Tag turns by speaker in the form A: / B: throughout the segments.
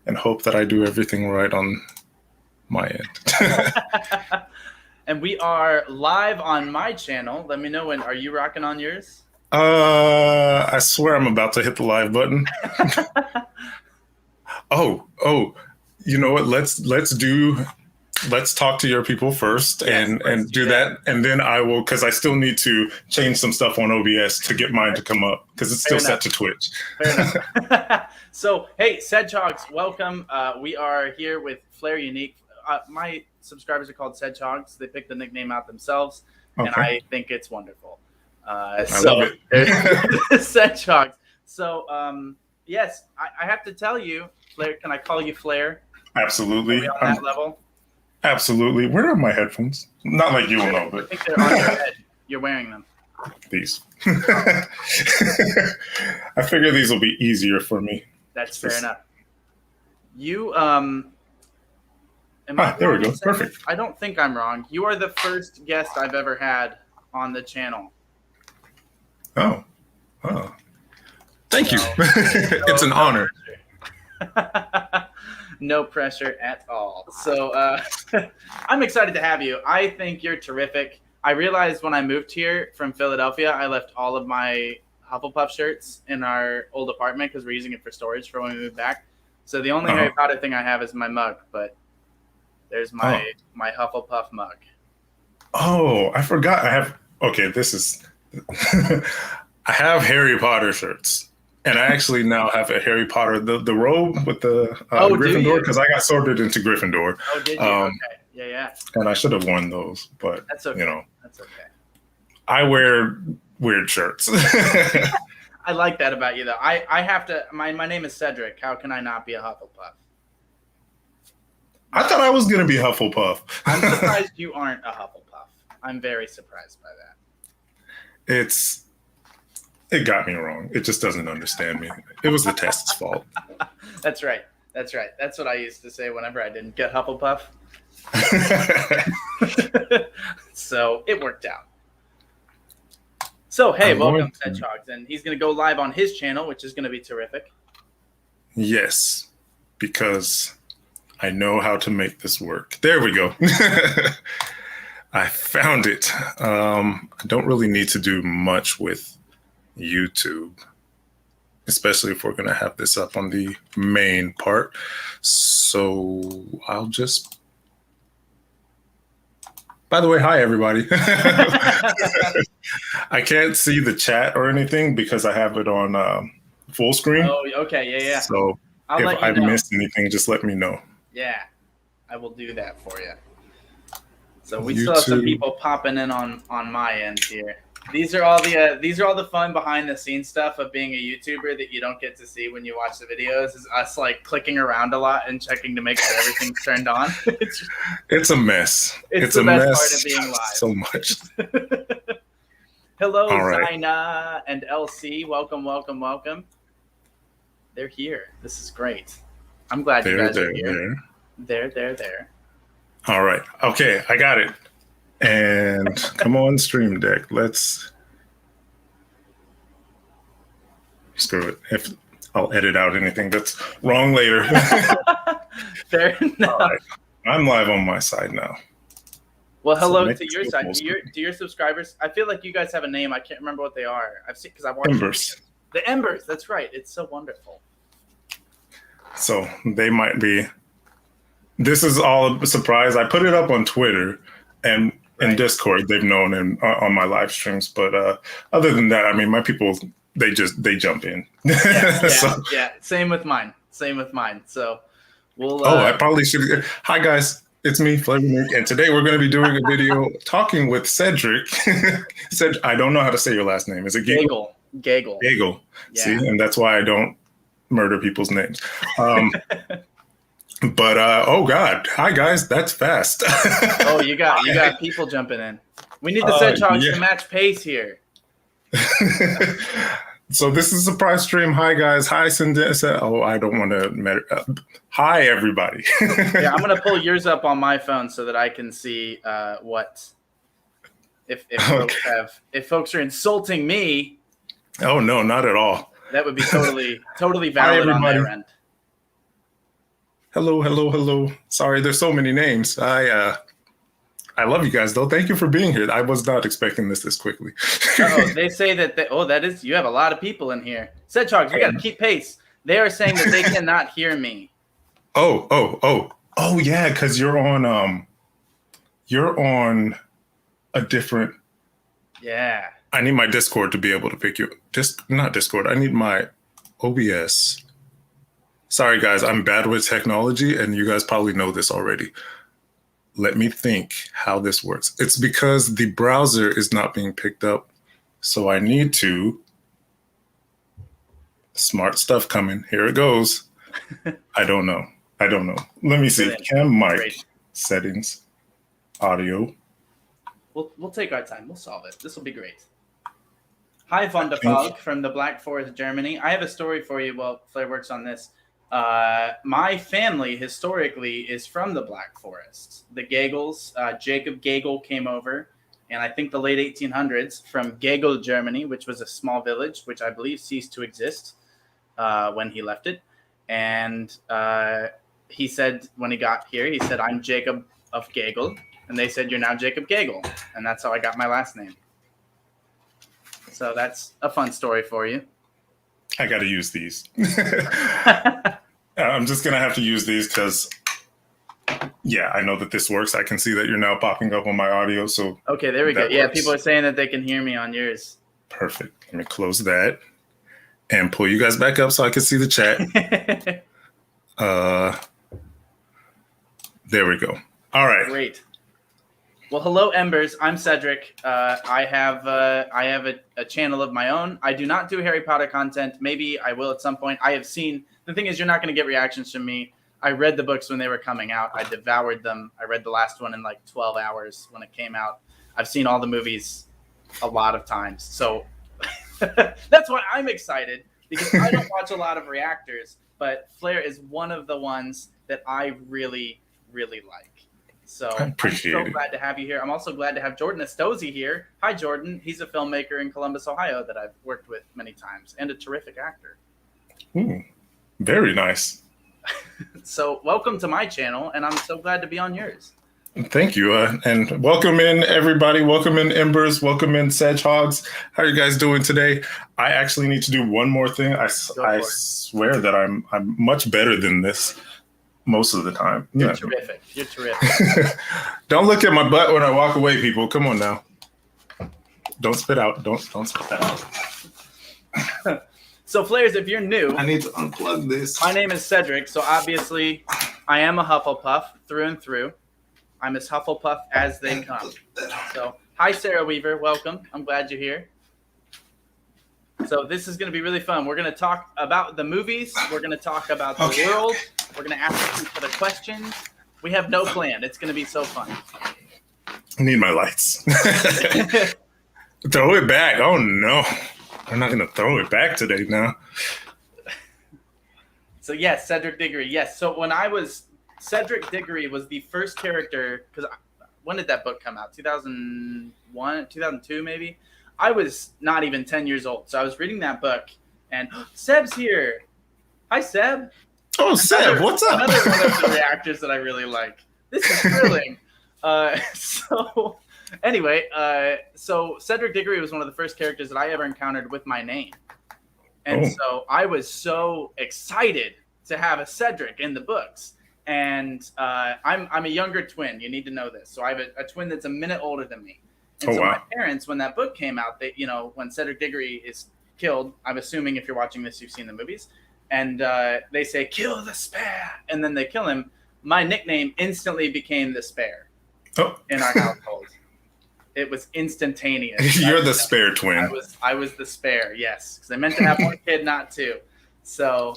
A: and hope that I do everything right on my end.
B: And we are live on my channel. Let me know when. Are you rocking on yours?
A: I swear I'm about to hit the live button. Oh, you know what? Let's talk to your people first,
B: Yes,
A: and do that, and then I will, because I still need to change some stuff on OBS to get mine to come up, because it's still set to Twitch.
B: Fair enough. So, hey, Cedric, welcome. We are here with Flair Unique. My subscribers are called Cedric. They picked the nickname out themselves, and I think it's wonderful.
A: I love it.
B: Cedric. So, yes, I have to tell you, Flair. Can I call you Flair?
A: Absolutely.
B: Are we on that level?
A: Absolutely. Where are my headphones? Not like you will know, but
B: I think they're on your head. You're wearing them.
A: These. I figure these will be easier for me.
B: That's fair enough. You
A: there we go. Perfect.
B: I don't think I'm wrong. You are the first guest I've ever had on the channel.
A: Oh. Thank you. It's an honor.
B: No pressure at all. So I'm excited to have you. I think you're terrific. I realized when I moved here from Philadelphia, I left all of my Hufflepuff shirts in our old apartment because we're using it for storage for when we moved back. So the only Harry Potter thing I have is my mug, but there's my Hufflepuff mug. Oh,
A: I forgot. I have Harry Potter shirts. And I actually now have a Harry Potter, the robe with the Gryffindor, because I got sorted into Gryffindor.
B: Oh, did you? Okay. Yeah.
A: And I should have worn those, but
B: that's okay. That's okay.
A: I wear weird shirts.
B: I like that about you, though. I have to. My name is Cedric. How can I not be a Hufflepuff?
A: I thought I was going to be Hufflepuff.
B: I'm surprised you aren't a Hufflepuff. I'm very surprised by that.
A: It got me wrong. It just doesn't understand me. It was the test's fault.
B: That's right. That's what I used to say whenever I didn't get Hufflepuff. So it worked out. So, hey, welcome, Cedric. And he's going to go live on his channel, which is going to be terrific.
A: Yes, because I know how to make this work. There we go. I found it. I don't really need to do much with YouTube, especially if we're going to have this up on the main part. So I'll just, by the way, hi everybody. I can't see the chat or anything because I have it on full screen.
B: Oh, okay. Yeah.
A: So if I missed anything, just let me know.
B: Yeah, I will do that for you. So we still have some people popping in on my end here. These are all the fun behind the scenes stuff of being a YouTuber that you don't get to see when you watch the videos. Is us like clicking around a lot and checking to make sure everything's turned on.
A: It's a mess.
B: It's the best part of being live.
A: So much.
B: Hello, Zina and LC. Welcome. They're here. This is great. I'm glad you guys are here. There.
A: All right. Okay, I got it. And come on, Stream Deck. Let's screw it. I'll edit out anything that's wrong later.
B: Fair enough. All right.
A: I'm live on my side now.
B: Well, hello to your side. Do your subscribers? I feel like you guys have a name. I can't remember what they are. I've seen because I've watched
A: Embers.
B: The Embers. That's right. It's so wonderful.
A: So they might be. This is all a surprise. I put it up on Twitter and in Discord. They've known on my live streams, but other than that, I mean, my people they jump in.
B: Yeah. Same with mine. So we'll.
A: I probably should. Hi guys, it's me, Flair Unique, and today we're going to be doing a video talking with Cedric. I don't know how to say your last name. Is it Gagel?
B: Gagel.
A: Yeah. See, and that's why I don't murder people's names. But oh god, hi guys, that's fast.
B: Oh, you got people jumping in. We need the Cedric to match pace here.
A: So this is a surprise stream. Hi guys, hi Cindy. Oh, I don't want to. Hi everybody.
B: Yeah, I'm gonna pull yours up on my phone so that I can see what if folks are insulting me.
A: Oh no, not at all.
B: That would be totally valid on their end.
A: Hello, hello, hello. Sorry, there's so many names. I love you guys though. Thank you for being here. I was not expecting this quickly.
B: Oh, they say that that is you have a lot of people in here. Sedgehogs, we got to keep pace. They are saying that they cannot hear me.
A: Oh yeah, because you're on a different.
B: Yeah.
A: I need my Discord to be able to pick you. Just not Discord. I need my OBS. Sorry guys, I'm bad with technology, and you guys probably know this already. Let me think how this works. It's because the browser is not being picked up. So I need to. Smart stuff coming. Here it goes. I don't know. Let me see.
B: Brilliant.
A: Cam mic
B: Great.
A: settings, audio.
B: We'll take our time. We'll solve it. This will be great. Hi, Von der Falk from the Black Forest, Germany. I have a story for you while Flair works on this. My family historically is from the Black Forest. The Gagels, Jacob Gagel came over, and I think the late 1800s from Gagel, Germany, which was a small village, which I believe ceased to exist when he left it. And he said when he got here, he said, "I'm Jacob of Gagel," and they said, "You're now Jacob Gagel," and that's how I got my last name. So that's a fun story for you.
A: I got to use these. I'm just going to have to use these because, yeah, I know that this works. I can see that you're now popping up on my audio. So
B: okay, there we go. Yeah,
A: works.
B: people are saying that they can hear me on yours.
A: Perfect. Let me close that and pull you guys back up so I can see the chat. There we go. All right.
B: Great. Well, hello, Embers. I'm Cedric. I have a channel of my own. I do not do Harry Potter content. Maybe I will at some point. I have seen. The thing is, you're not going to get reactions from me. I read the books when they were coming out. I devoured them. I read the last one in like 12 hours when it came out. I've seen all the movies a lot of times. So that's why I'm excited, because I don't watch a lot of reactors, but Flair is one of the ones that I really, really like. So I'm so glad to have you here. I'm also glad to have Jordan Estozi here. Hi, Jordan. He's a filmmaker in Columbus, Ohio that I've worked with many times and a terrific actor.
A: Ooh, very nice.
B: So welcome to my channel, and I'm so glad to be on yours.
A: Thank you. And welcome in, everybody. Welcome in, Embers. Welcome in, Sedgehogs. How are you guys doing today? I actually need to do one more thing. I swear that I'm much better than this most of the time.
B: You're terrific. You're terrific.
A: Don't look at my butt when I walk away, people. Come on now. Don't spit out. Don't spit that out.
B: So, Flares, if you're new,
A: I need to unplug this.
B: My name is Cedric, so obviously I am a Hufflepuff through and through. I'm as Hufflepuff as they come. So, hi, Sarah Weaver. Welcome. I'm glad you're here. So this is going to be really fun. We're going to talk about the movies. We're going to talk about the world. We're going to ask each other questions. We have no plan. It's going to be so fun.
A: I need my lights. Throw it back. Oh, no. I'm not going to throw it back today now.
B: So, yes, Cedric Diggory. Yes. So when I was – Cedric Diggory was the first character – because when did that book come out? 2001, 2002 maybe? I was not even 10 years old. So I was reading that book, and Seb's here. Hi, Seb.
A: Oh, Seb, what's up?
B: Another one of the reactors that I really like. This is thrilling. So Cedric Diggory was one of the first characters that I ever encountered with my name. And so I was so excited to have a Cedric in the books. And I'm a younger twin. You need to know this. So I have a twin that's a minute older than me. And my parents, when that book came out, they, when Cedric Diggory is killed, I'm assuming if you're watching this, you've seen the movies, and they say, "Kill the Spare," and then they kill him. My nickname instantly became the Spare in our household. It was instantaneous.
A: You're the Spare twin.
B: I was the Spare, yes, because I meant to have one kid, not two. So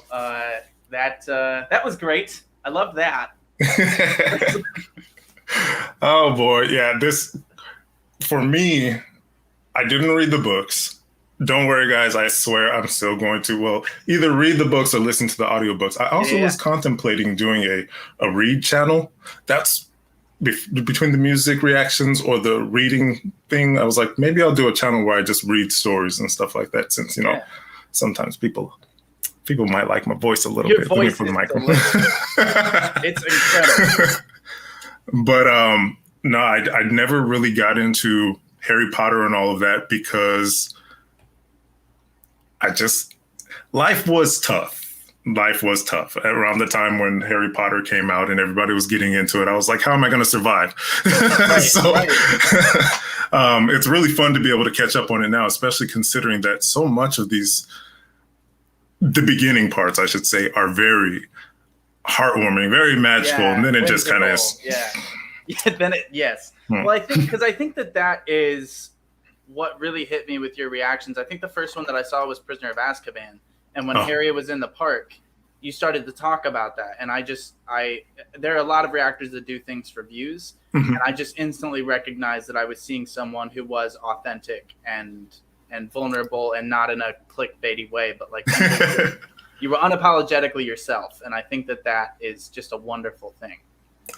B: that was great. I loved that.
A: Oh boy, yeah. For me, I didn't read the books. Don't worry, guys. I swear I'm still going to. Well, either read the books or listen to the audiobooks. I also was contemplating doing a read channel. That's between the music reactions or the reading thing. I was like, maybe I'll do a channel where I just read stories and stuff like that, since, sometimes people People might like my voice a little
B: Your
A: bit. Let me
B: voice
A: put the
B: is
A: microphone.
B: It's incredible.
A: But no, I never really got into Harry Potter and all of that because life was tough. Life was tough around the time when Harry Potter came out and everybody was getting into it. I was like, how am I going to survive? Right. It's really fun to be able to catch up on it now, especially considering that so much of the beginning parts, I should say, are very heartwarming, very magical. And then it just kind of is.
B: Yes. Well, I think that is what really hit me with your reactions. I think the first one that I saw was Prisoner of Azkaban. And when Harry was in the park, you started to talk about that. And there are a lot of reactors that do things for views. And I just instantly recognized that I was seeing someone who was authentic and vulnerable, and not in a clickbaity way, but like you were unapologetically yourself. And I think that is just a wonderful thing.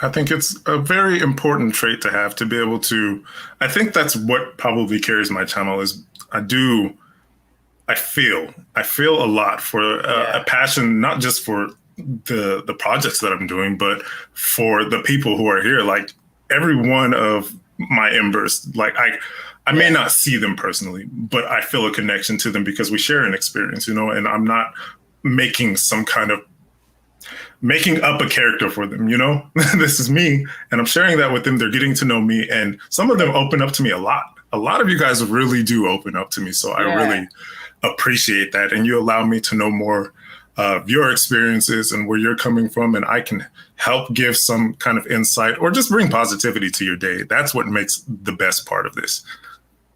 A: I think it's a very important trait to have, to be able to, I think that's what probably carries my channel is I feel a lot for a passion, not just for the projects that I'm doing, but for the people who are here. Like every one of my embers, like I may not see them personally, but I feel a connection to them because we share an experience, and I'm not making up a character for them, This is me, and I'm sharing that with them. They're getting to know me, and some of them open up to me a lot. A lot of you guys really do open up to me, so I really appreciate that, and you allow me to know more of your experiences and where you're coming from, and I can help give some kind of insight or just bring positivity to your day. That's what makes the best part of this.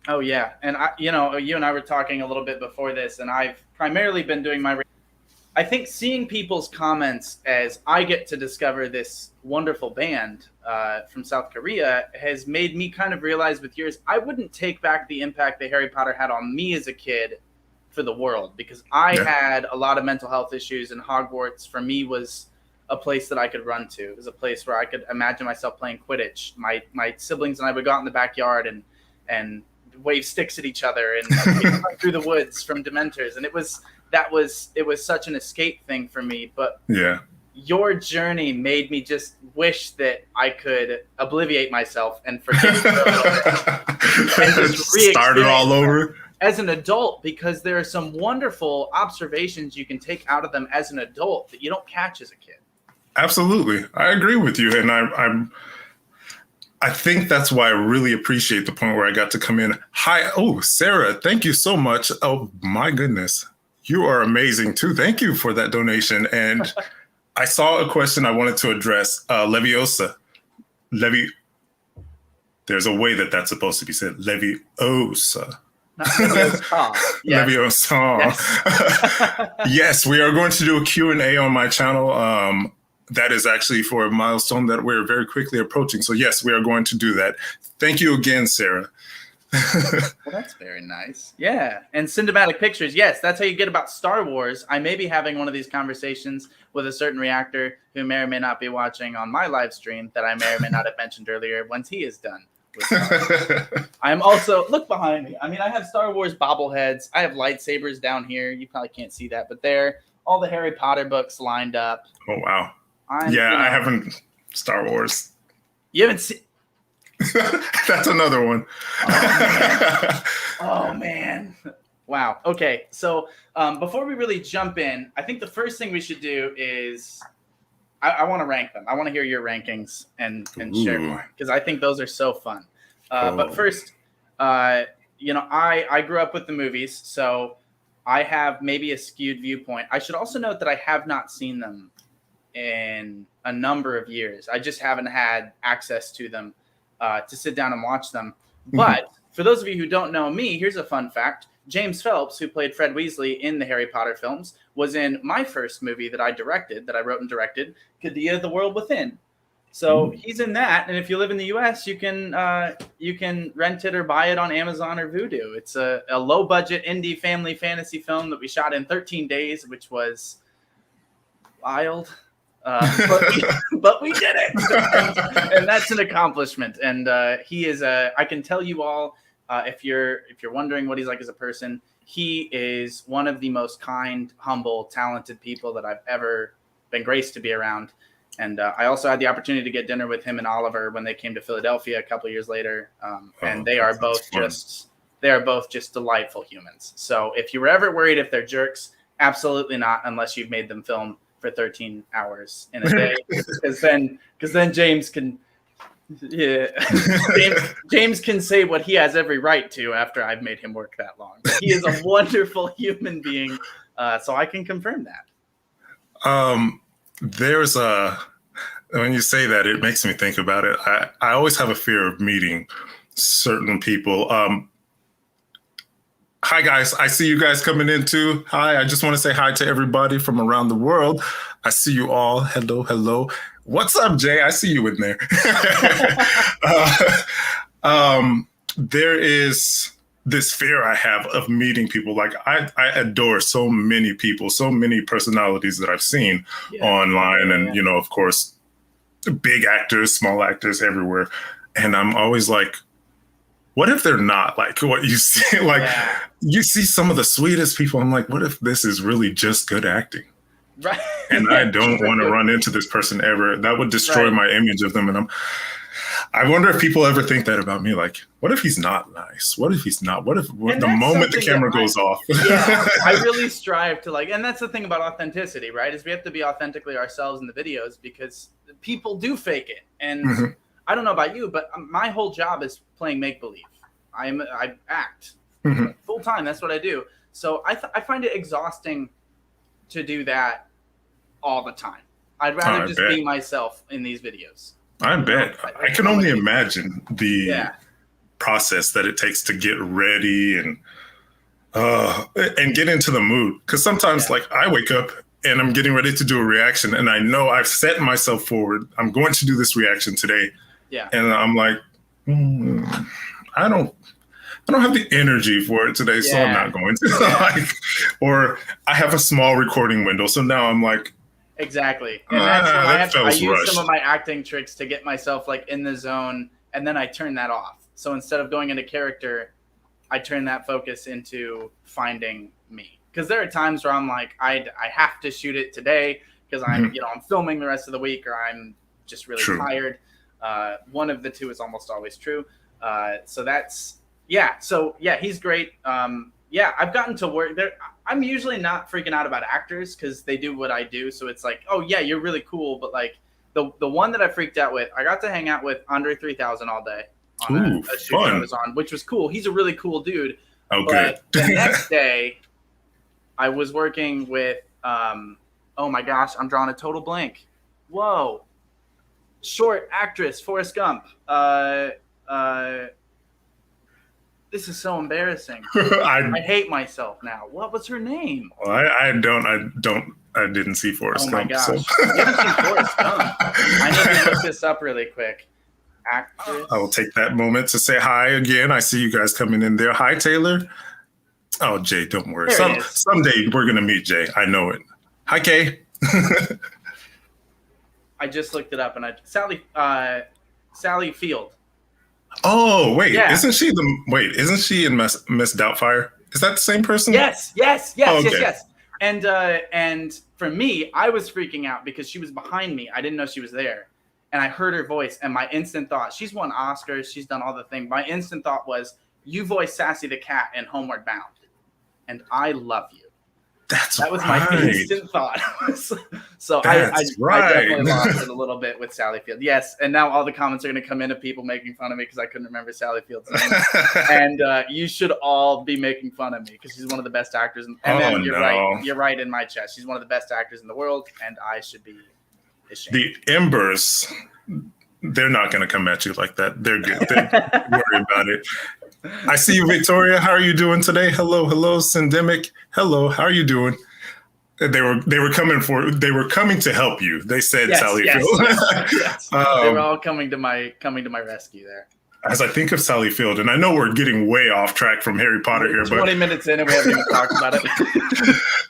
B: Oh yeah, and you and I were talking a little bit before this, and I've primarily been doing I think seeing people's comments as I get to discover this wonderful band from South Korea has made me kind of realize with yours, I wouldn't take back the impact that Harry Potter had on me as a kid for the world, because I had a lot of mental health issues, and Hogwarts for me was a place that I could run to. It was a place where I could imagine myself playing Quidditch. My siblings and I would go out in the backyard and wave sticks at each other and run through the woods from Dementors, and it was such an escape thing for me. But your journey made me just wish that I could obliviate myself and forget and just
A: start it all over
B: as an adult, because there are some wonderful observations you can take out of them as an adult that you don't catch as a kid.
A: Absolutely. I agree with you. And I think that's why I really appreciate the point where I got to come in. Hi. Oh, Sarah, thank you so much. Oh, my goodness. You are amazing, too. Thank you for that donation. And I saw a question I wanted to address. Leviosa. There's a way that's supposed to be said. Leviosa.
B: Not Leviosa.
A: Leviosa. Yes. Yes, we are going to do a Q&A on my channel. That is actually for a milestone that we're very quickly approaching. So yes, we are going to do that. Thank you again, Sarah.
B: Well, that's very nice. Yeah. And cinematic pictures. Yes, that's how you get about Star Wars. I may be having one of these conversations with a certain reactor who may or may not be watching on my live stream that I may or may not have mentioned earlier once he is done. I'm also, look behind me. I mean, I have Star Wars bobbleheads. I have lightsabers down here. You probably can't see that, but there, all the Harry Potter books lined up.
A: Oh, wow. I haven't Star Wars.
B: You haven't seen?
A: That's another one.
B: Oh, man. Wow. Okay. So before we really jump in, I think the first thing we should do is I want to rank them. I want to hear your rankings and share more, because I think those are so fun. But first, I grew up with the movies, so I have maybe a skewed viewpoint. I should also note that I have not seen them in a number of years. I just haven't had access to them to sit down and watch them. But for those of you who don't know me, here's a fun fact. James Phelps, who played Fred Weasley in the Harry Potter films, was in my first movie that I wrote and directed, Kadia, The World Within. So he's in that, and if you live in the U.S., you can rent it or buy it on Amazon or Vudu. It's a low-budget indie family fantasy film that we shot in 13 days, which was wild. But we did it, and that's an accomplishment. And he is I can tell you all, if you're wondering what he's like as a person, he is one of the most kind, humble, talented people that I've ever been graced to be around. And I also had the opportunity to get dinner with him and Oliver when they came to Philadelphia a couple of years later. And they are both just delightful humans. So if you were ever worried if they're jerks, absolutely not, unless you've made them film for 13 hours in a day. Because then James can, James can say what he has every right to after I've made him work that long. But he is a wonderful human being, so I can confirm that.
A: There's when you say that, it makes me think about it. I always have a fear of meeting certain people. Hi, guys. I see you guys coming in too. Hi. I just want to say hi to everybody from around the world. I see you all. Hello, hello. What's up, Jay? I see you in there. There is this fear I have of meeting people. Like I adore so many people, so many personalities that I've seen online. And, you know, of course, big actors, small actors everywhere. And I'm always like, what if they're not like what you see? Like you see some of the sweetest people. I'm like, what if this is really just good acting?
B: Right.
A: And I don't want to run into this person ever. That would destroy my image of them. And I wonder if people ever think that about me. Like, what if he's not nice? What if he's not? What if the moment the camera goes off?
B: I really strive to and that's the thing about authenticity, right? Is we have to be authentically ourselves in the videos because people do fake it. And I don't know about you, but my whole job is playing make-believe. I act full time. That's what I do. So I find it exhausting to do that all the time. I'd rather just be myself in these videos.
A: I bet. I can only imagine the process that it takes to get ready and get into the mood. Because sometimes, like, I wake up and I'm getting ready to do a reaction, and I know I've set myself forward. I'm going to do this reaction today. Yeah. And I'm like, I don't have the energy for it today, so I'm not going to. Or I have a small recording window, so now I'm like,
B: exactly. And that's when I use some of my acting tricks to get myself like in the zone, and then I turn that off. So instead of going into character, I turn that focus into finding me. Because there are times where I'm like, I have to shoot it today because I'm filming the rest of the week, or I'm just really tired. One of the two is almost always true. So that's he's great. I've gotten to work there. I'm usually not freaking out about actors because they do what I do. So it's like, oh yeah, you're really cool. But like the one that I freaked out with, I got to hang out with Andre 3000 all day on a shoot I was on, which was cool. He's a really cool dude.
A: Okay.
B: But the next day I was working with, oh my gosh, I'm drawing a total blank. Whoa. Short actress, Forrest Gump. This is so embarrassing. I hate myself now. What was her name?
A: Well, I didn't see Forrest Gump.
B: Oh my gosh. You haven't seen Forrest Gump. I need to look this up really quick. Actress.
A: I will take that moment to say hi again. I see you guys coming in there. Hi, Taylor. Oh, Jay, don't worry. Someday we're going to meet Jay. I know it. Hi, Kay.
B: I just looked it up, and Sally Field.
A: Oh, wait. Yeah. Isn't she in Miss Doubtfire? Is that the same person?
B: Yes. And for me, I was freaking out because she was behind me. I didn't know she was there. And I heard her voice, and my instant thought, she's won Oscars, she's done all the things. My instant thought was, you voiced Sassy the Cat in Homeward Bound. And I love you. That was my instant thought. So I definitely lost it a little bit with Sally Field. Yes, and now all the comments are going to come in of people making fun of me because I couldn't remember Sally Field's name. And you should all be making fun of me because she's one of the best actors. You're right in my chest. She's one of the best actors in the world, and I should be ashamed.
A: The embers, they're not going to come at you like that. They're good. Don't worry about it. I see you, Victoria. How are you doing today? Hello, Syndemic. Hello, how are you doing? They were coming to help you. They said, Sally Field.
B: Yes. They were all coming to my rescue there.
A: As I think of Sally Field, and I know we're getting way off track from Harry Potter here,
B: 20 minutes in and we haven't even talked about it.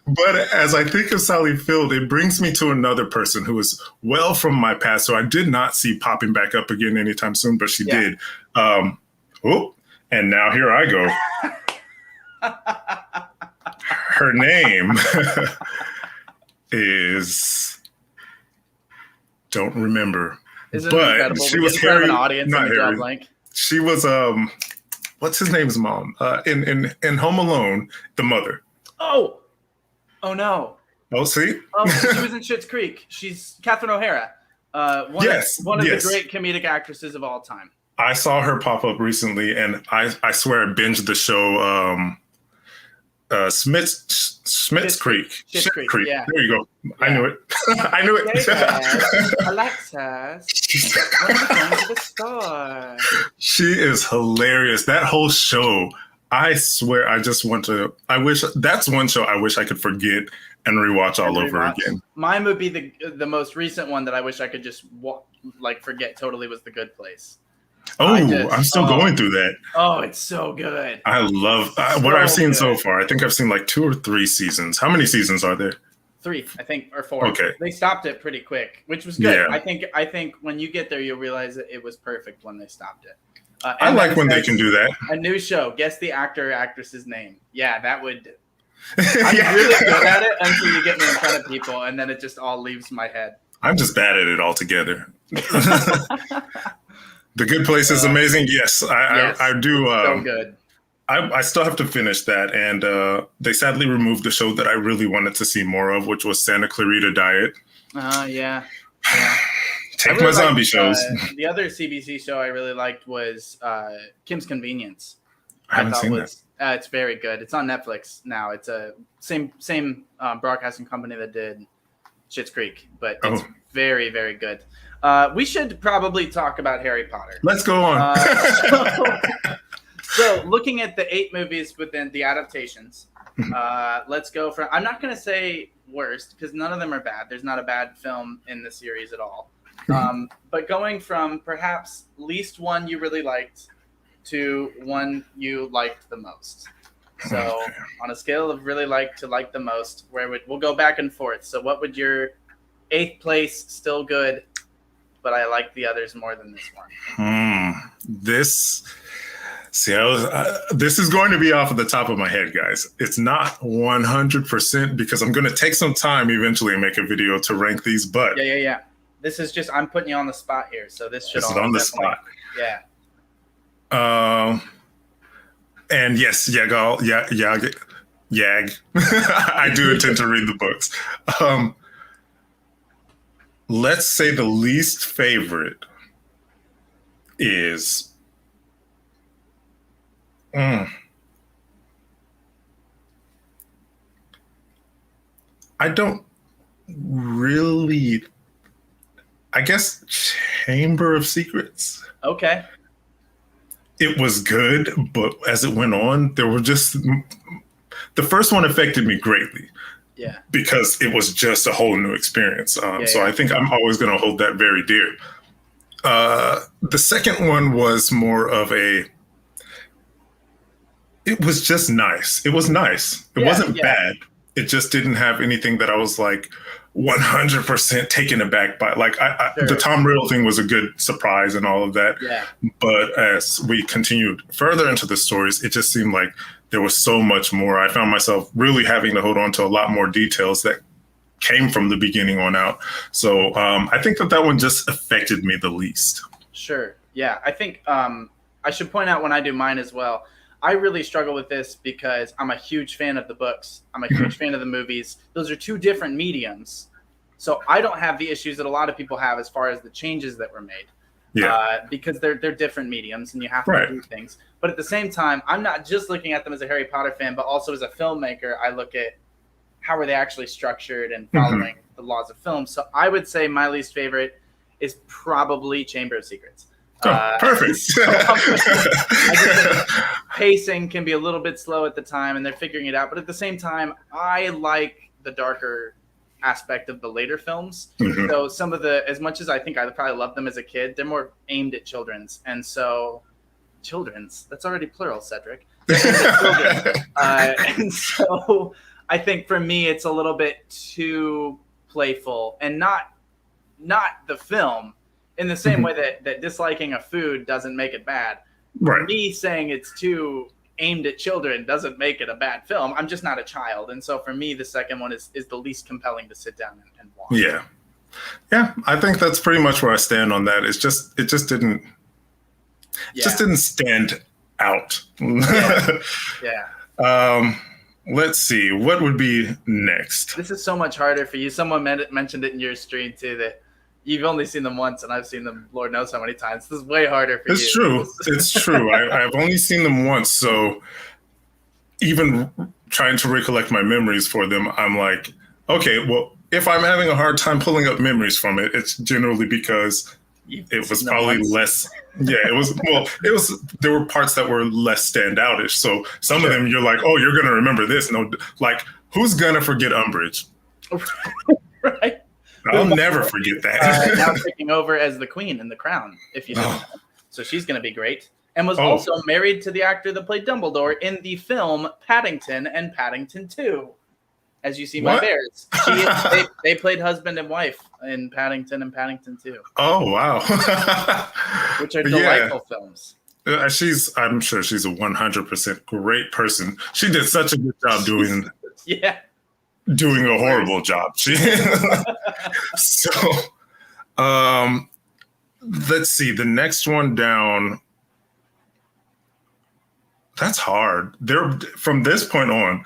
A: But as I think of Sally Field, it brings me to another person who is well from my past. So I did not see popping back up again anytime soon, but she did. And now here I go. Her name is don't remember.
B: Isn't it
A: but
B: incredible?
A: she
B: We
A: was
B: get in front of
A: Harry.
B: an audience
A: Not
B: and we draw
A: Harry.
B: blank.
A: She was what's his name's mom? In Home Alone, the mother.
B: Oh no.
A: Oh, see?
B: Oh, she was in Schitt's Creek. She's Catherine O'Hara. One of the great comedic actresses of all time.
A: I saw her pop up recently, and I swear I binged the show Smith's Creek.
B: Schitt's Creek. Yeah.
A: There you go. Yeah. I knew it. I knew it.
B: Alexa, when are we going to the store?
A: She is hilarious. That whole show, I swear, I wish that's one show I wish I could forget and rewatch all over again.
B: Mine would be the most recent one that I wish I could just forget totally was The Good Place.
A: Oh, I'm still going through that.
B: Oh, it's so good.
A: I love what I've seen so far. I think I've seen like 2 or 3 seasons. How many seasons are there?
B: 3, I think, or 4.
A: Okay.
B: They stopped it pretty quick, which was good.
A: Yeah.
B: I think when you get there, you'll realize that it was perfect when they stopped it.
A: I like when they can do that.
B: A new show. Guess the actor or actress's name. Yeah, that would. I'm really good at it until you get me in front of people, and then it just all leaves my head.
A: I'm just bad at it altogether. The Good Place is amazing. Yes, I do.
B: So good.
A: I still have to finish that, and they sadly removed the show that I really wanted to see more of, which was Santa Clarita Diet.
B: Yeah.
A: Take my zombie shows.
B: The other CBC show I really liked was Kim's Convenience.
A: I haven't seen that.
B: It's very good. It's on Netflix now. It's a same broadcasting company that did Schitt's Creek, but it's very, very good. We should probably talk about Harry Potter.
A: Let's go on.
B: So looking at the 8 movies within the adaptations, let's go from. I'm not going to say worst because none of them are bad. There's not a bad film in the series at all. But going from perhaps least one you really liked to one you liked the most. So on a scale of really like to like the most, we'll go back and forth. So what would your 8th place still good, but I like the others more than this one?
A: This is going to be off of the top of my head, guys. It's not 100% because I'm going to take some time eventually and make a video to rank these. But
B: yeah. This is just I'm putting you on the spot here, so this should all
A: on the spot.
B: Yeah.
A: And yes, Yag. I do intend to read the books. Let's say the least favorite is. I don't really. I guess Chamber of Secrets.
B: Okay.
A: It was good, but as it went on, there were just the first one affected me greatly.
B: Yeah. Because
A: it was just a whole new experience. So I think I'm always going to hold that very dear. The second one was more of it was just nice. It was nice. It wasn't bad. It just didn't have anything that I was like 100% taken aback by. Like the Tom Riddle thing was a good surprise and all of that.
B: Yeah.
A: But as we continued further into the stories, it just seemed like there was so much more. I found myself really having to hold on to a lot more details that came from the beginning on out. So I think that one just affected me the least.
B: Sure. Yeah. I think I should point out when I do mine as well, I really struggle with this because I'm a huge fan of the books. I'm a huge fan of the movies. Those are 2 different mediums. So I don't have the issues that a lot of people have as far as the changes that were made. Because they're different mediums and you have to do things. But at the same time, I'm not just looking at them as a Harry Potter fan, but also as a filmmaker, I look at how are they actually structured and following the laws of film. So I would say my least favorite is probably Chamber of Secrets.
A: Perfect.
B: I just think pacing can be a little bit slow at the time and they're figuring it out. But at the same time, I like the darker aspect of the later films. So some of as much as I think I probably loved them as a kid, they're more aimed at children's. And so that's already plural, Cedric. And so I think for me, it's a little bit too playful and not the film in the same way that disliking a food doesn't make it bad.
A: Right.
B: Me saying it's too aimed at children doesn't make it a bad film. I'm just not a child. And so for me, the second one is the least compelling to sit down and watch.
A: Yeah. Yeah, I think that's pretty much where I stand on that. It just didn't stand out.
B: Yeah.
A: Let's see, what would be next?
B: This is so much harder for you. Someone mentioned it in your stream too, that you've only seen them once and I've seen them Lord knows how many times. This is way harder for you.
A: It's true. It's true. I've only seen them once, so even trying to recollect my memories for them, I'm like, okay, well, if I'm having a hard time pulling up memories from it, it's generally because it was probably less. Yeah, it was. Well, it was. There were parts that were less standoutish. So some of them, you're like, oh, you're gonna remember this. No, like, who's gonna forget Umbridge?
B: Right.
A: I'll never forget that.
B: Now taking over as the Queen in The Crown, if you didn't know. So she's gonna be great. And was also married to the actor that played Dumbledore in the film Paddington and Paddington 2. As you see my bears. They played husband and wife in Paddington and Paddington 2.
A: Oh, wow.
B: Which are delightful films.
A: I'm sure she's a 100% great person. She did such a good job doing a horrible job. So, let's see. The next one down. That's hard. From this point on,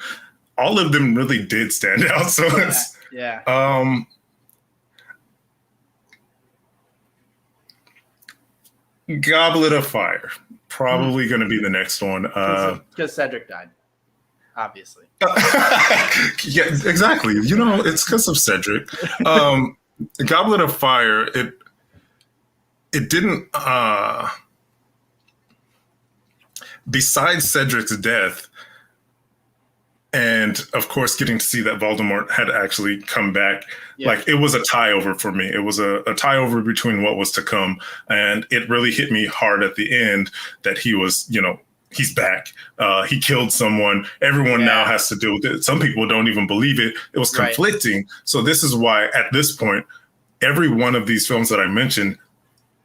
A: all of them really did stand out. So it's Goblet of Fire, probably going to be the next one.
B: Because Cedric died, obviously.
A: Yeah, exactly. You know, it's because of Cedric. Goblet of Fire, it didn't. Besides Cedric's death, and of course, getting to see that Voldemort had actually come back, like it was a tie over for me. It was a tie over between what was to come. And it really hit me hard at the end that he was, he's back. He killed someone. Everyone now has to deal with it. Some people don't even believe it. It was conflicting. Right. So this is why at this point, every one of these films that I mentioned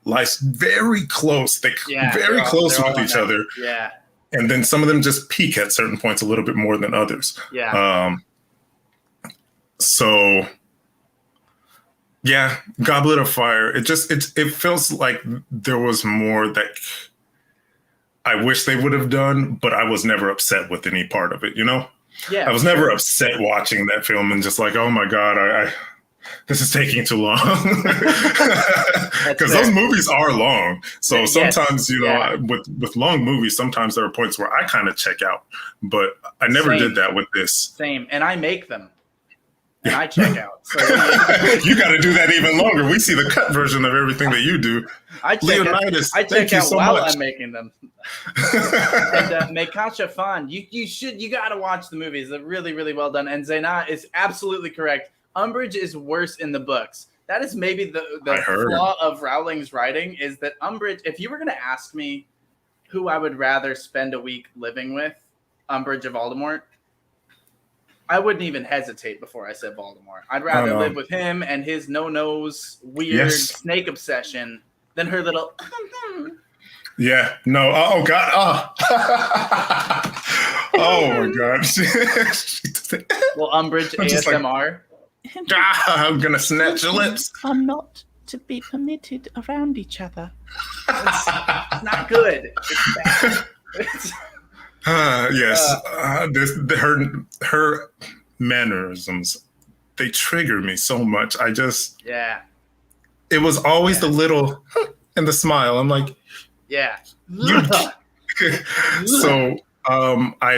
A: lies very close. They're very close with each other.
B: Yeah.
A: And then some of them just peak at certain points a little bit more than others.
B: Yeah.
A: So, yeah, Goblet of Fire. It feels like there was more that I wish they would have done, but I was never upset with any part of it.
B: Yeah.
A: I was never upset watching that film and just like, oh my God, this is taking too long. Because those movies are long. So sometimes, with long movies, sometimes there are points where I kind of check out. But I never did that with this.
B: Same. And I make them. And I check out. So
A: you got to do that even longer. We see the cut version of everything that you do.
B: I check out while I'm making them. And Mekasha Fan, you got to watch the movies. They're really, really well done. And Zaina is absolutely correct. Umbridge is worse in the books. That is maybe the flaw of Rowling's writing, is that Umbridge, if you were going to ask me who I would rather spend a week living with, Umbridge or Voldemort, I wouldn't even hesitate before I said Voldemort. I'd rather live with him and his no-nose, weird snake obsession than her little...
A: Yeah, no. Oh, God. Oh, my God.
B: Well, Umbridge ASMR...
A: I'm going to snatch your lips.
C: Are not to be permitted around each other.
B: It's not good. It's bad.
A: Yes. Her mannerisms, they trigger me so much. It was always the little and the smile. I'm like, So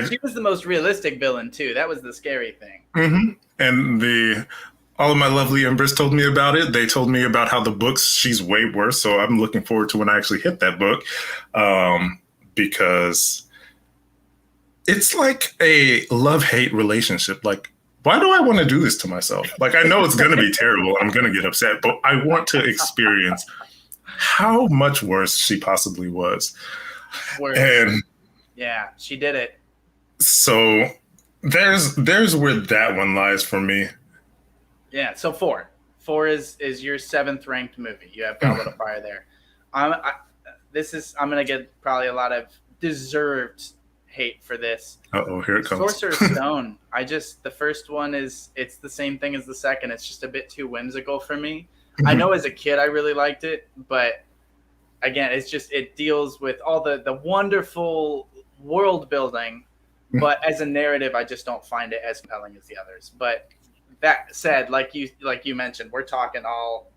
B: she was the most realistic villain too. That was the scary thing.
A: Mm-hmm. And all of my lovely embers told me about it. They told me about how the books, she's way worse. So I'm looking forward to when I actually hit that book, because it's like a love-hate relationship. Like, why do I want to do this to myself? Like, I know it's going to be terrible. I'm going to get upset, but I want to experience how much worse she possibly was.
B: Worse.
A: And
B: yeah, she did it.
A: So there's where that one lies for me.
B: Yeah, so 4 is your 7th ranked movie. You have Goblet of Fire there. I'm gonna get probably a lot of deserved hate for this.
A: Uh-oh, here it comes.
B: Sorcerer's Stone. The first one it's the same thing as the second. It's just a bit too whimsical for me. I know as a kid I really liked it, but again, it deals with all the wonderful world building, but as a narrative, I just don't find it as compelling as the others. But that said, like you mentioned, we're talking all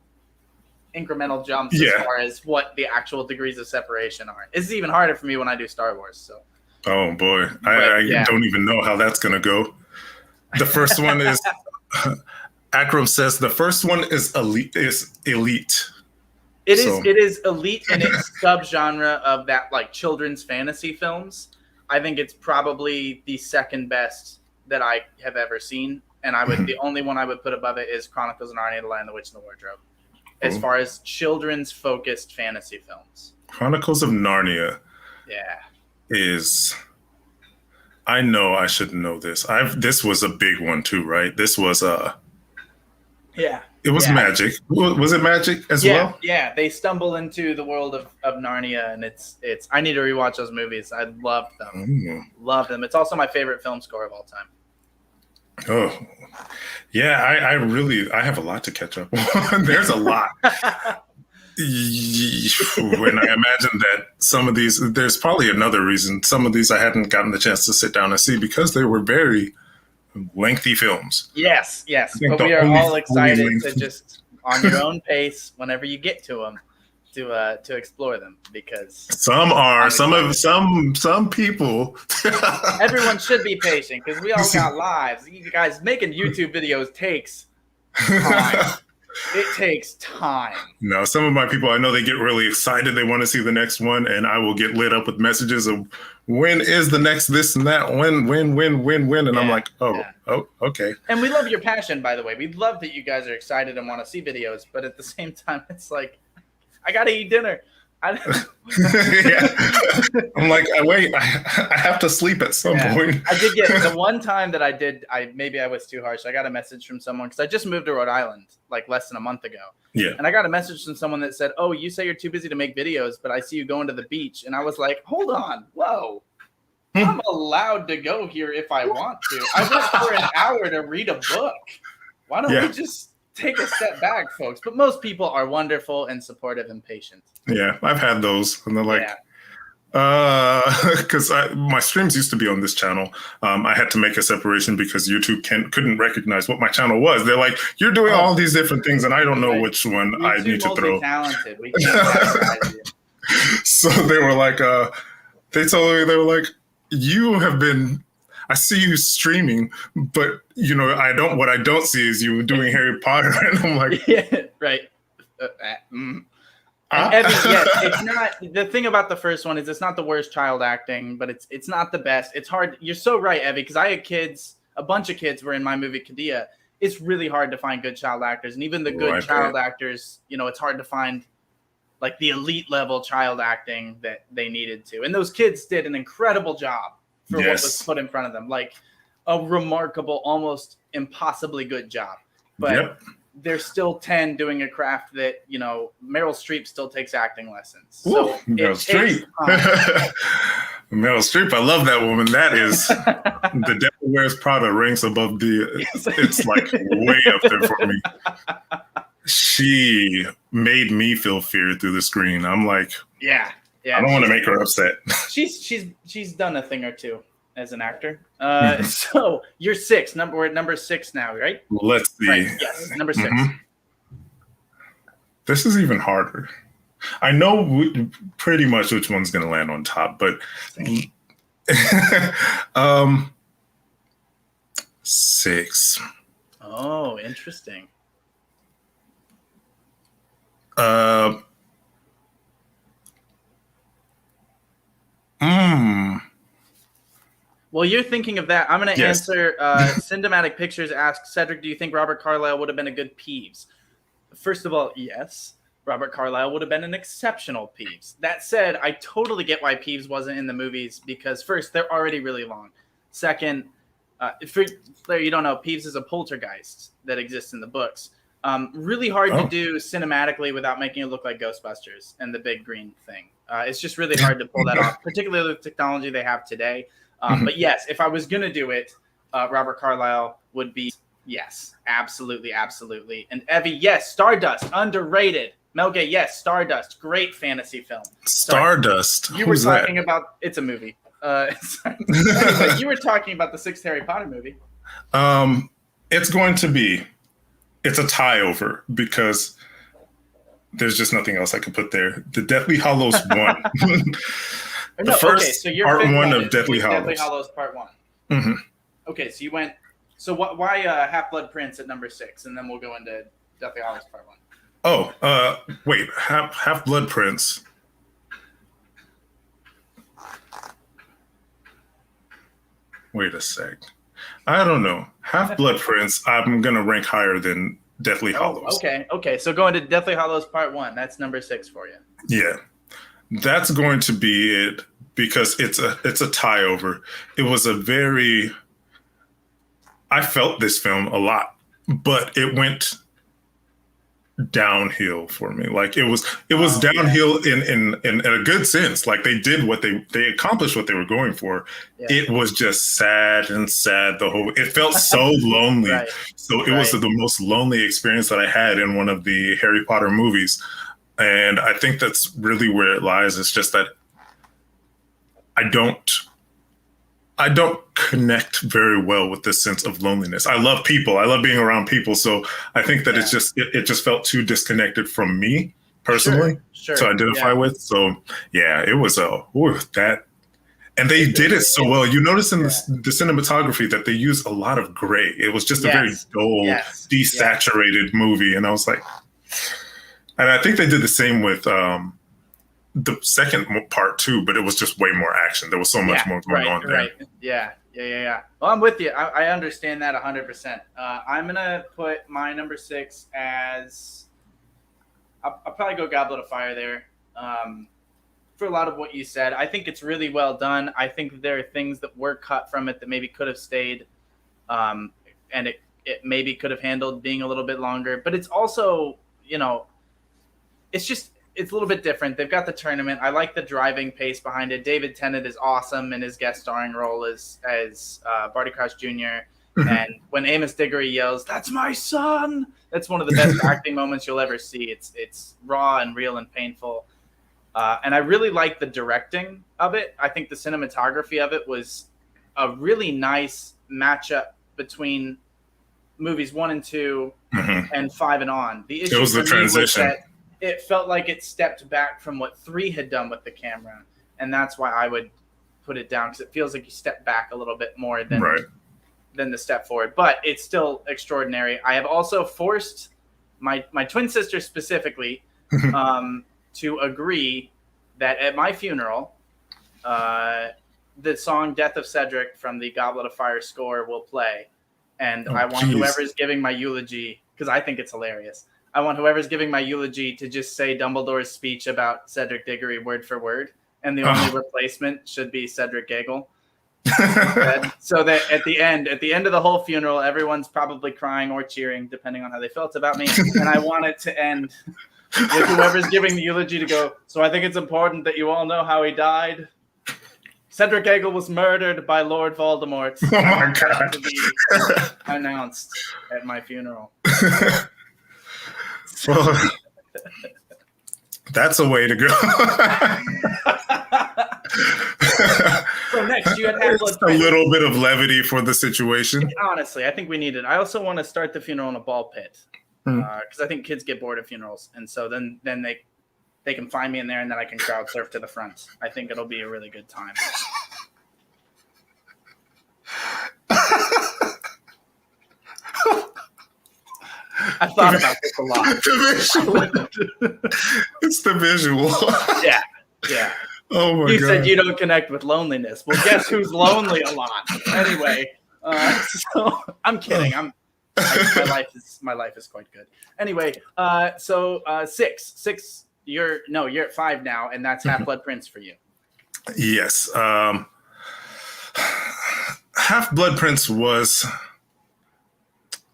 B: incremental jumps as far as what the actual degrees of separation are. It's even harder for me when I do Star Wars. So.
A: Oh boy, I don't even know how that's gonna go. The first one is Akram says the first one is elite. It
B: is elite in its subgenre of that like children's fantasy films. I think it's probably the second best that I have ever seen, and the only one I would put above it is Chronicles of Narnia: The Lion, the Witch, and the Wardrobe. As far as children's focused fantasy films,
A: Chronicles of Narnia, is. I know I should know this. This was a big one too, right? This was It was magic. Was it magic as well?
B: Yeah, they stumble into the world of Narnia, and it's. I need to rewatch those movies. I loved them. Love them. It's also my favorite film score of all time.
A: Oh, yeah. I have a lot to catch up on. There's a lot. When I imagine that some of these, there's probably another reason. Some of these I hadn't gotten the chance to sit down and see because they were very lengthy films.
B: Yes. But we are all excited to just on your own pace whenever you get to them to explore them because
A: some people.
B: Everyone should be patient because we all got lives. You guys making YouTube videos takes time. It takes time.
A: No, some of my people, I know they get really excited. They want to see the next one, and I will get lit up with messages of when is the next this and that, when, and I'm like, oh, okay.
B: And we love your passion, by the way. We love that you guys are excited and want to see videos, but at the same time, it's like, I gotta eat dinner.
A: I'm like, wait, I have to sleep at some point.
B: I did get the one time that maybe I was too harsh. I got a message from someone because I just moved to Rhode Island like less than a month ago.
A: Yeah.
B: And I got a message from someone that said, oh, you say you're too busy to make videos, but I see you going to the beach. And I was like, hold on. Whoa. I'm allowed to go here if I want to. I went for an hour to read a book. Why don't we just take a step back, folks? But most people are wonderful and supportive and patient.
A: Yeah, I've had those. And they're like, because my streams used to be on this channel. I had to make a separation because YouTube couldn't recognize what my channel was. They're like, you're doing all these different things, and I don't know which one I need to throw.
B: Talented. We can't you.
A: So they were like, they told me, they were like, you have been. I see you streaming, but what I don't see is you doing Harry Potter, and I'm like,
B: right. Evie, yes, it's not. The thing about the first one is it's not the worst child acting, but it's not the best. It's hard. You're so right, Evie, because I had kids. A bunch of kids were in my movie Kadia. It's really hard to find good child actors, and even the good child actors, it's hard to find like the elite level child acting that they needed to. And those kids did an incredible job for what was put in front of them, like a remarkable, almost impossibly good job. But there's still 10 doing a craft that, Meryl Streep still takes acting lessons. So
A: Meryl Streep. Meryl Streep, I love that woman. That is The Devil Wears Prada ranks above it's like way up there for me. She made me feel fear through the screen. I'm like, I don't want to make her upset.
B: She's done a thing or two as an actor. So you're six. We're at number 6 now, right?
A: Let's see.
B: Right. Yes, number 6.
A: This is even harder. I know pretty much which one's going to land on top, but 6.
B: Oh, interesting. Well, you're thinking of that. I'm going to answer. Cinematic Pictures asks, Cedric, do you think Robert Carlyle would have been a good Peeves? First of all, yes. Robert Carlyle would have been an exceptional Peeves. That said, I totally get why Peeves wasn't in the movies because, first, they're already really long. Second, for Claire, you don't know, Peeves is a poltergeist that exists in the books. Really hard to do cinematically without making it look like Ghostbusters and the big green thing. It's just really hard to pull that off, particularly with the technology they have today. But yes, if I was going to do it, Robert Carlyle would be, yes, absolutely, absolutely. And Evie, yes, Stardust, underrated. Melge, yes, Stardust, great fantasy film.
A: Stardust?
B: Sorry. You were talking about, it's a movie. Anyway, you were talking about the 6th Harry Potter movie.
A: It's going to be, it's a tie over because there's just nothing else I could put there. The Deathly Hallows 1. The first
B: so your
A: part
B: fifth
A: 1
B: one
A: of Deathly Hallows.
B: Deathly Hallows Part 1.
A: Mm-hmm.
B: Okay, so you went, so why Half-Blood Prince at number 6? And then we'll go into Deathly Hallows Part 1.
A: Oh, wait, Half-Blood Prince. Wait a sec. I don't know. Half-Blood Prince, I'm going to rank higher than Deathly Hallows.
B: Okay. So going to Deathly Hallows Part 1, that's number 6 for you.
A: Yeah. That's going to be it because it's a tie over. It was I felt this film a lot, but it went downhill for me. Like it was downhill in a good sense. Like they did they accomplished what they were going for. Yeah. It was just sad. It felt so lonely. Right. So it was the most lonely experience that I had in one of the Harry Potter movies. And I think that's really where it lies. It's just that I don't connect very well with this sense of loneliness. I love people. I love being around people. So I think that it just felt too disconnected from me personally to identify with. So yeah, it was that. And they did it so well. You notice in the cinematography that they used a lot of gray. It was just a very dull, desaturated movie. And I was like, and I think they did the same with the second part too, but it was just way more action. There was so much more going on there. Right.
B: Yeah. Well, I'm with you. I understand that 100%. I'm gonna put my number 6 as I'll probably go Goblet of Fire there. For a lot of what you said, I think it's really well done. I think that there are things that were cut from it that maybe could have stayed, and it maybe could have handled being a little bit longer. But it's also, it's a little bit different. They've got the tournament. I like the driving pace behind it. David Tennant is awesome in his guest starring role as Barty Crouch Jr. And when Amos Diggory yells, "That's my son!" that's one of the best acting moments you'll ever see. It's raw and real and painful. And I really like the directing of it. I think the cinematography of it was a really nice matchup between movies 1 and 2 and 5 and on. The issue
A: it was the transition.
B: Was that it felt like it stepped back from what 3 had done with the camera. And that's why I would put it down, because it feels like you step back a little bit more than the step forward. But it's still extraordinary. I have also forced my twin sister specifically to agree that at my funeral, the song Death of Cedric from the Goblet of Fire score will play. And I want whoever's giving my eulogy, because I think it's hilarious, I want whoever's giving my eulogy to just say Dumbledore's speech about Cedric Diggory word for word. And the only replacement should be Cedric Gaggle. So that at the end of the whole funeral, everyone's probably crying or cheering, depending on how they felt about me. And I want it to end with whoever's giving the eulogy to go, so I think it's important that you all know how he died. Cedric Gaggle was murdered by Lord Voldemort.
A: Oh my God.
B: To be announced at my funeral.
A: Well, that's a way to go.
B: So next, you had Half-Blood
A: Prince. A little bit of levity for the situation.
B: Honestly, I think we need it. I also want to start the funeral in a ball pit, because I think kids get bored of funerals, and so then they can find me in there, and then I can crowd surf to the front. I think it'll be a really good time. I thought about this a lot.
A: It's the visual.
B: Yeah.
A: Oh my God.
B: You said you don't connect with loneliness. Well, guess who's lonely a lot? Anyway, so I'm kidding. My life is quite good. Anyway, so 6. You're at 5 now, and that's Half-Blood Prince for you.
A: Yes. Half-Blood Prince was,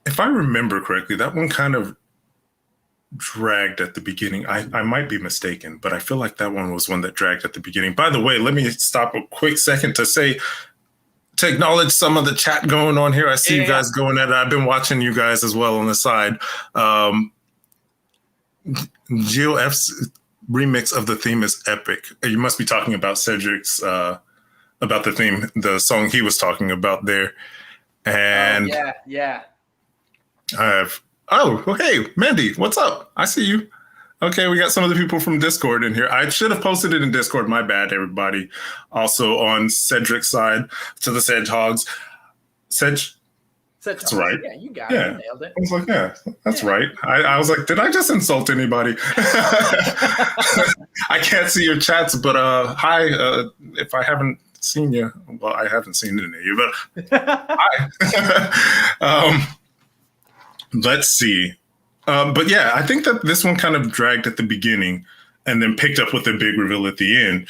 A: if I remember correctly, that one kind of dragged at the beginning. I might be mistaken, but I feel like that one was one that dragged at the beginning. By the way, let me stop a quick second to say to acknowledge some of the chat going on here. I see
B: Yeah,
A: you guys going at it. I've been watching you guys as well on the side. Geo F's remix of the theme is epic. You must be talking about Cedric's about the theme, the song he was talking about there. And
B: yeah.
A: Hey, Mandy, what's up? I see you. Okay, we got some of the people from Discord in here. I should have posted it in Discord. My bad, everybody. Also on Cedric's side, to the Sedgehogs. That's right.
B: Yeah, you got it. You nailed it.
A: I was like, yeah, that's right. I was like, did I just insult anybody? I can't see your chats, but hi. If I haven't seen you, well, I haven't seen any of you, but hi. Let's see. But yeah, I think that this one kind of dragged at the beginning and then picked up with a big reveal at the end.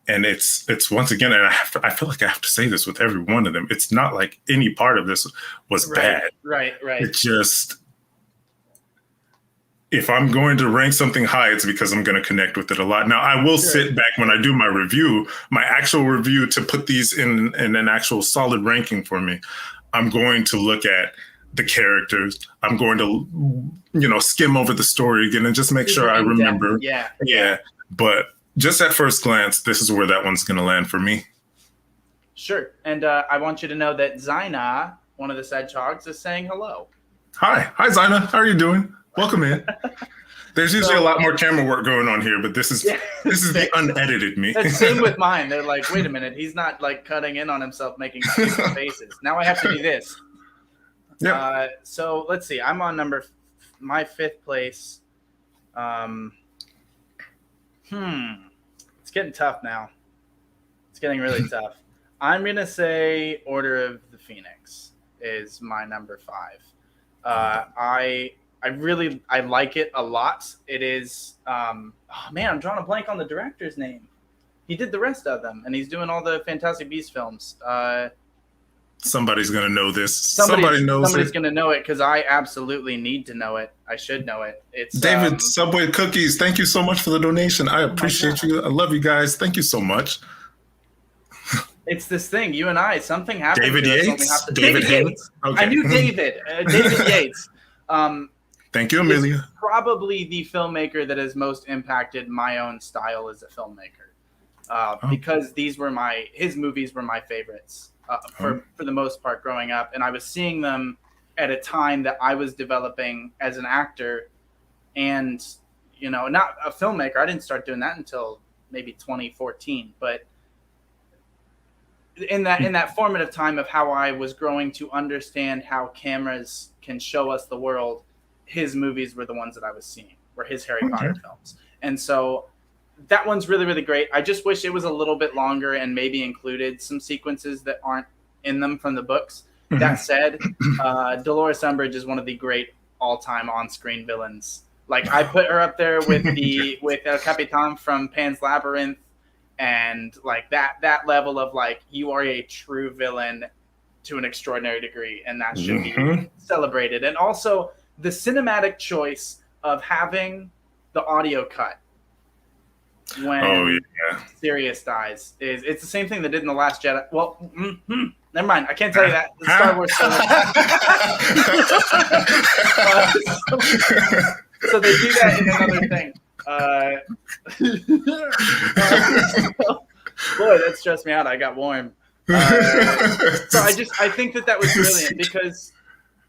A: And it's once again, and I feel like I have to say this with every one of them. It's not like any part of this was bad.
B: Right.
A: It's just, if I'm going to rank something high, it's because I'm going to connect with it a lot. Now, I will sit back when I do my review, my actual review, to put these in an actual solid ranking for me. I'm going to look at the characters. I'm going to, skim over the story again and just make sure I remember. Yeah. But just at first glance, this is where that one's going to land for me.
B: Sure. And I want you to know that Zyna, one of the Sedgehogs, is saying hello.
A: Hi, Zyna. How are you doing? Welcome in. There's usually a lot more camera work going on here, but this is the unedited me.
B: It's same with mine. They're like, wait a minute, he's not like cutting in on himself, making faces. Now I have to do this.
A: Yeah.
B: So let's see. I'm on my fifth place. It's getting tough now. It's getting really tough. I'm gonna say Order of the Phoenix is my number 5. I like it a lot. It is I'm drawing a blank on the director's name. He did the rest of them, and he's doing all the Fantastic Beasts films.
A: Somebody's gonna know this.
B: Somebody's gonna know it because I absolutely need to know it. I should know it. It's
A: David Subway Cookies. Thank you so much for the donation. I appreciate you. I love you guys. Thank you so much.
B: It's this thing. You and I. Something happened.
A: David Yates.
B: David Yates. Okay. I knew David. David Yates.
A: Thank you, Amelia.
B: Probably the filmmaker that has most impacted my own style as a filmmaker, because his movies were my favorites. For the most part growing up, and I was seeing them at a time that I was developing as an actor and not a filmmaker. I didn't start doing that until maybe 2014, but in that formative time of how I was growing to understand how cameras can show us the world, his movies were the ones that I was seeing, were his Harry Potter films. And so that one's really, really great. I just wish it was a little bit longer and maybe included some sequences that aren't in them from the books. That said, Dolores Umbridge is one of the great all-time on-screen villains. Like, I put her up there with El Capitan from Pan's Labyrinth, and like that level of like, you are a true villain to an extraordinary degree, and that should be celebrated. And also the cinematic choice of having the audio cut when Sirius dies it's the same thing they did in The Last Jedi. Well, never mind. I can't tell you that. The Star Wars so they do that in another thing. Boy, that stressed me out. I got warm. So I think that was brilliant because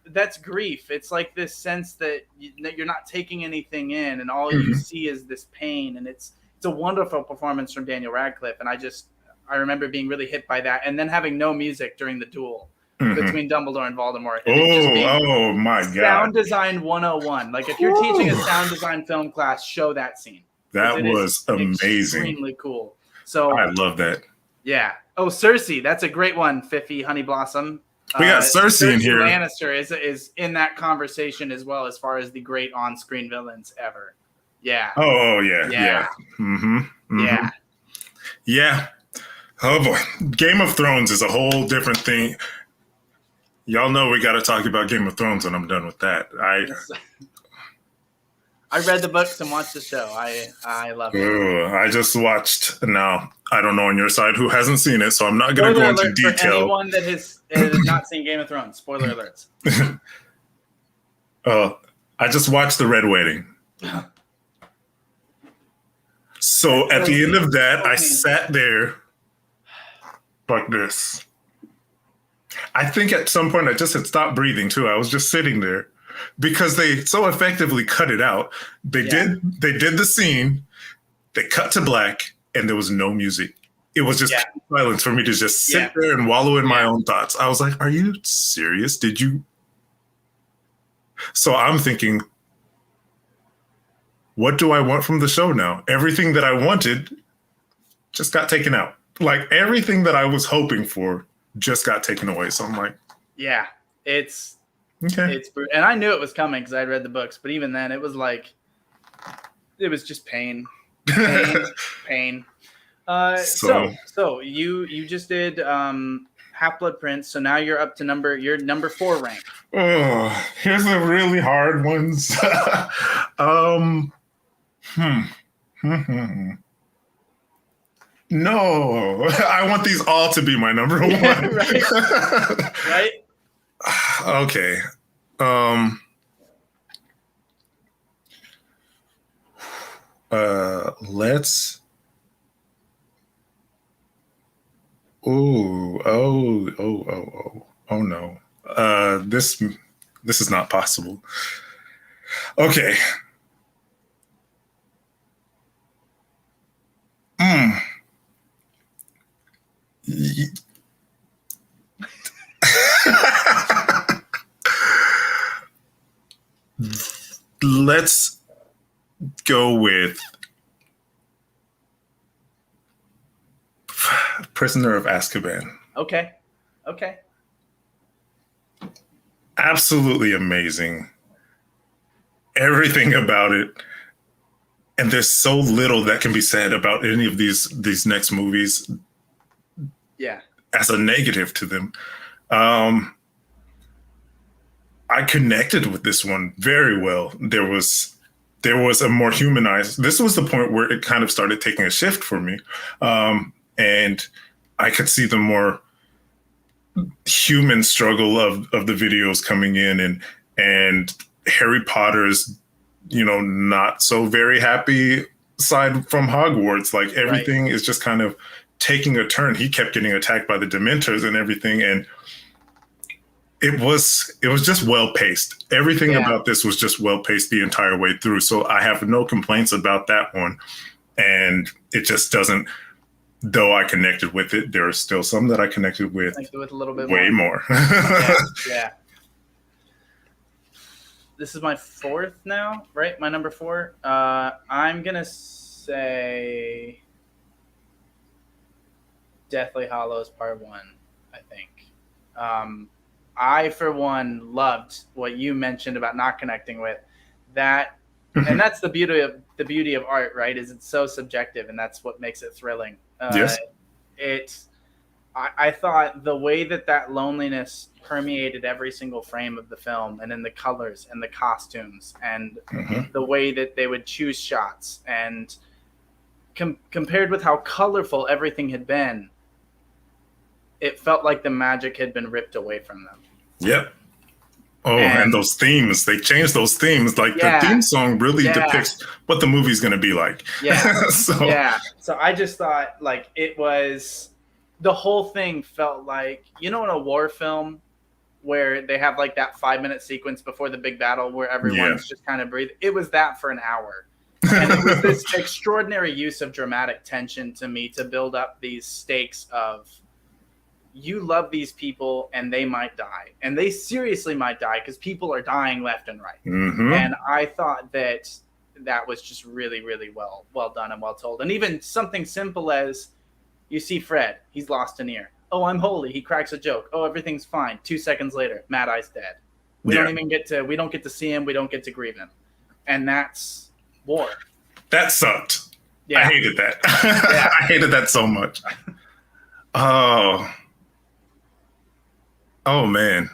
B: that's grief. It's like this sense that you're not taking anything in, and all you see is this pain, and it's a wonderful performance from Daniel Radcliffe, and I remember being really hit by that, and then having no music during the duel between Dumbledore and Voldemort. And
A: oh my God!
B: Sound design 101. Like, if you're teaching a sound design film class, show that scene.
A: That was amazing.
B: Extremely cool. So
A: I love that.
B: Yeah. Oh, Cersei, that's a great one. Fiffy, Honey Blossom.
A: We got Cersei in here.
B: Lannister is in that conversation as well, as far as the great on-screen villains ever. Yeah.
A: Oh yeah. Yeah. Oh boy, Game of Thrones is a whole different thing. Y'all know we got to talk about Game of Thrones when I'm done with that. I
B: read the books and watched the show. I love it.
A: I just watched now. I don't know on your side who hasn't seen it, so I'm not going to
B: Spoiler
A: go into
B: alert for
A: detail.
B: anyone that has not seen Game of Thrones. Spoiler alerts.
A: I just watched The Red Wedding. So at the end of that, I sat there like this. I think at some point I just had stopped breathing too. I was just sitting there because they so effectively cut it out. They did the scene, they cut to black, and there was no music. It was just silence for me to just sit there and wallow in my own thoughts. I was like, are you serious? Did you? So I'm thinking, what do I want from the show now? Everything that I wanted just got taken out. Like everything that I was hoping for just got taken away. So I'm like,
B: yeah, it's
A: okay.
B: And I knew it was coming because I'd read the books, but even then it was like, it was just pain. Pain. So you just did Half-Blood Prince, so now you're up to number 4 rank.
A: Oh, here's the really hard ones. No, I want these all to be my number one.
B: Right?
A: Okay. Let's. Oh no. This is not possible. Okay. Let's go with Prisoner of Azkaban.
B: Okay.
A: Absolutely amazing. Everything about it. And there's so little that can be said about any of these next movies.
B: Yeah.
A: As a negative to them. I connected with this one very well. There was a more humanized. This was the point where it kind of started taking a shift for me. And I could see the more human struggle of the videos coming in and Harry Potter's, not so very happy side from Hogwarts. Like everything is just kind of taking a turn. He kept getting attacked by the Dementors and everything. And it was just well paced. Everything about this was just well paced the entire way through. So I have no complaints about that one. And it just doesn't, though I connected with it, there are still some that I connected with
B: a little bit
A: way more.
B: Yeah. This is my 4th now, right? My number 4. I'm going to say Deathly Hallows Part 1, I think. I, for one, loved what you mentioned about not connecting with that. And that's the beauty of art, right? Is it's so subjective, and that's what makes it thrilling.
A: Yes.
B: I thought the way that loneliness permeated every single frame of the film, and in the colors and the costumes and the way that they would choose shots, and compared with how colorful everything had been, it felt like the magic had been ripped away from them.
A: Yep. Oh, and those themes, they changed those themes. Like the theme song really depicts what the movie's going to be like.
B: Yeah. So I just thought like it was, the whole thing felt like, in a war film where they have like that 5-minute sequence before the big battle where everyone's just kind of breathing. It was that for an hour. And it was this extraordinary use of dramatic tension to me to build up these stakes of, you love these people and they might die, and they seriously might die because people are dying left and right. And I thought that was just really, really well done and well told. And even something simple as you see Fred, he's lost an ear. Oh, I'm holy. He cracks a joke. Oh, everything's fine. 2 seconds later, Mad Eye's dead. We don't get to see him. We don't get to grieve him. And that's war.
A: That sucked. I hated that. I hated that so much. Oh, man.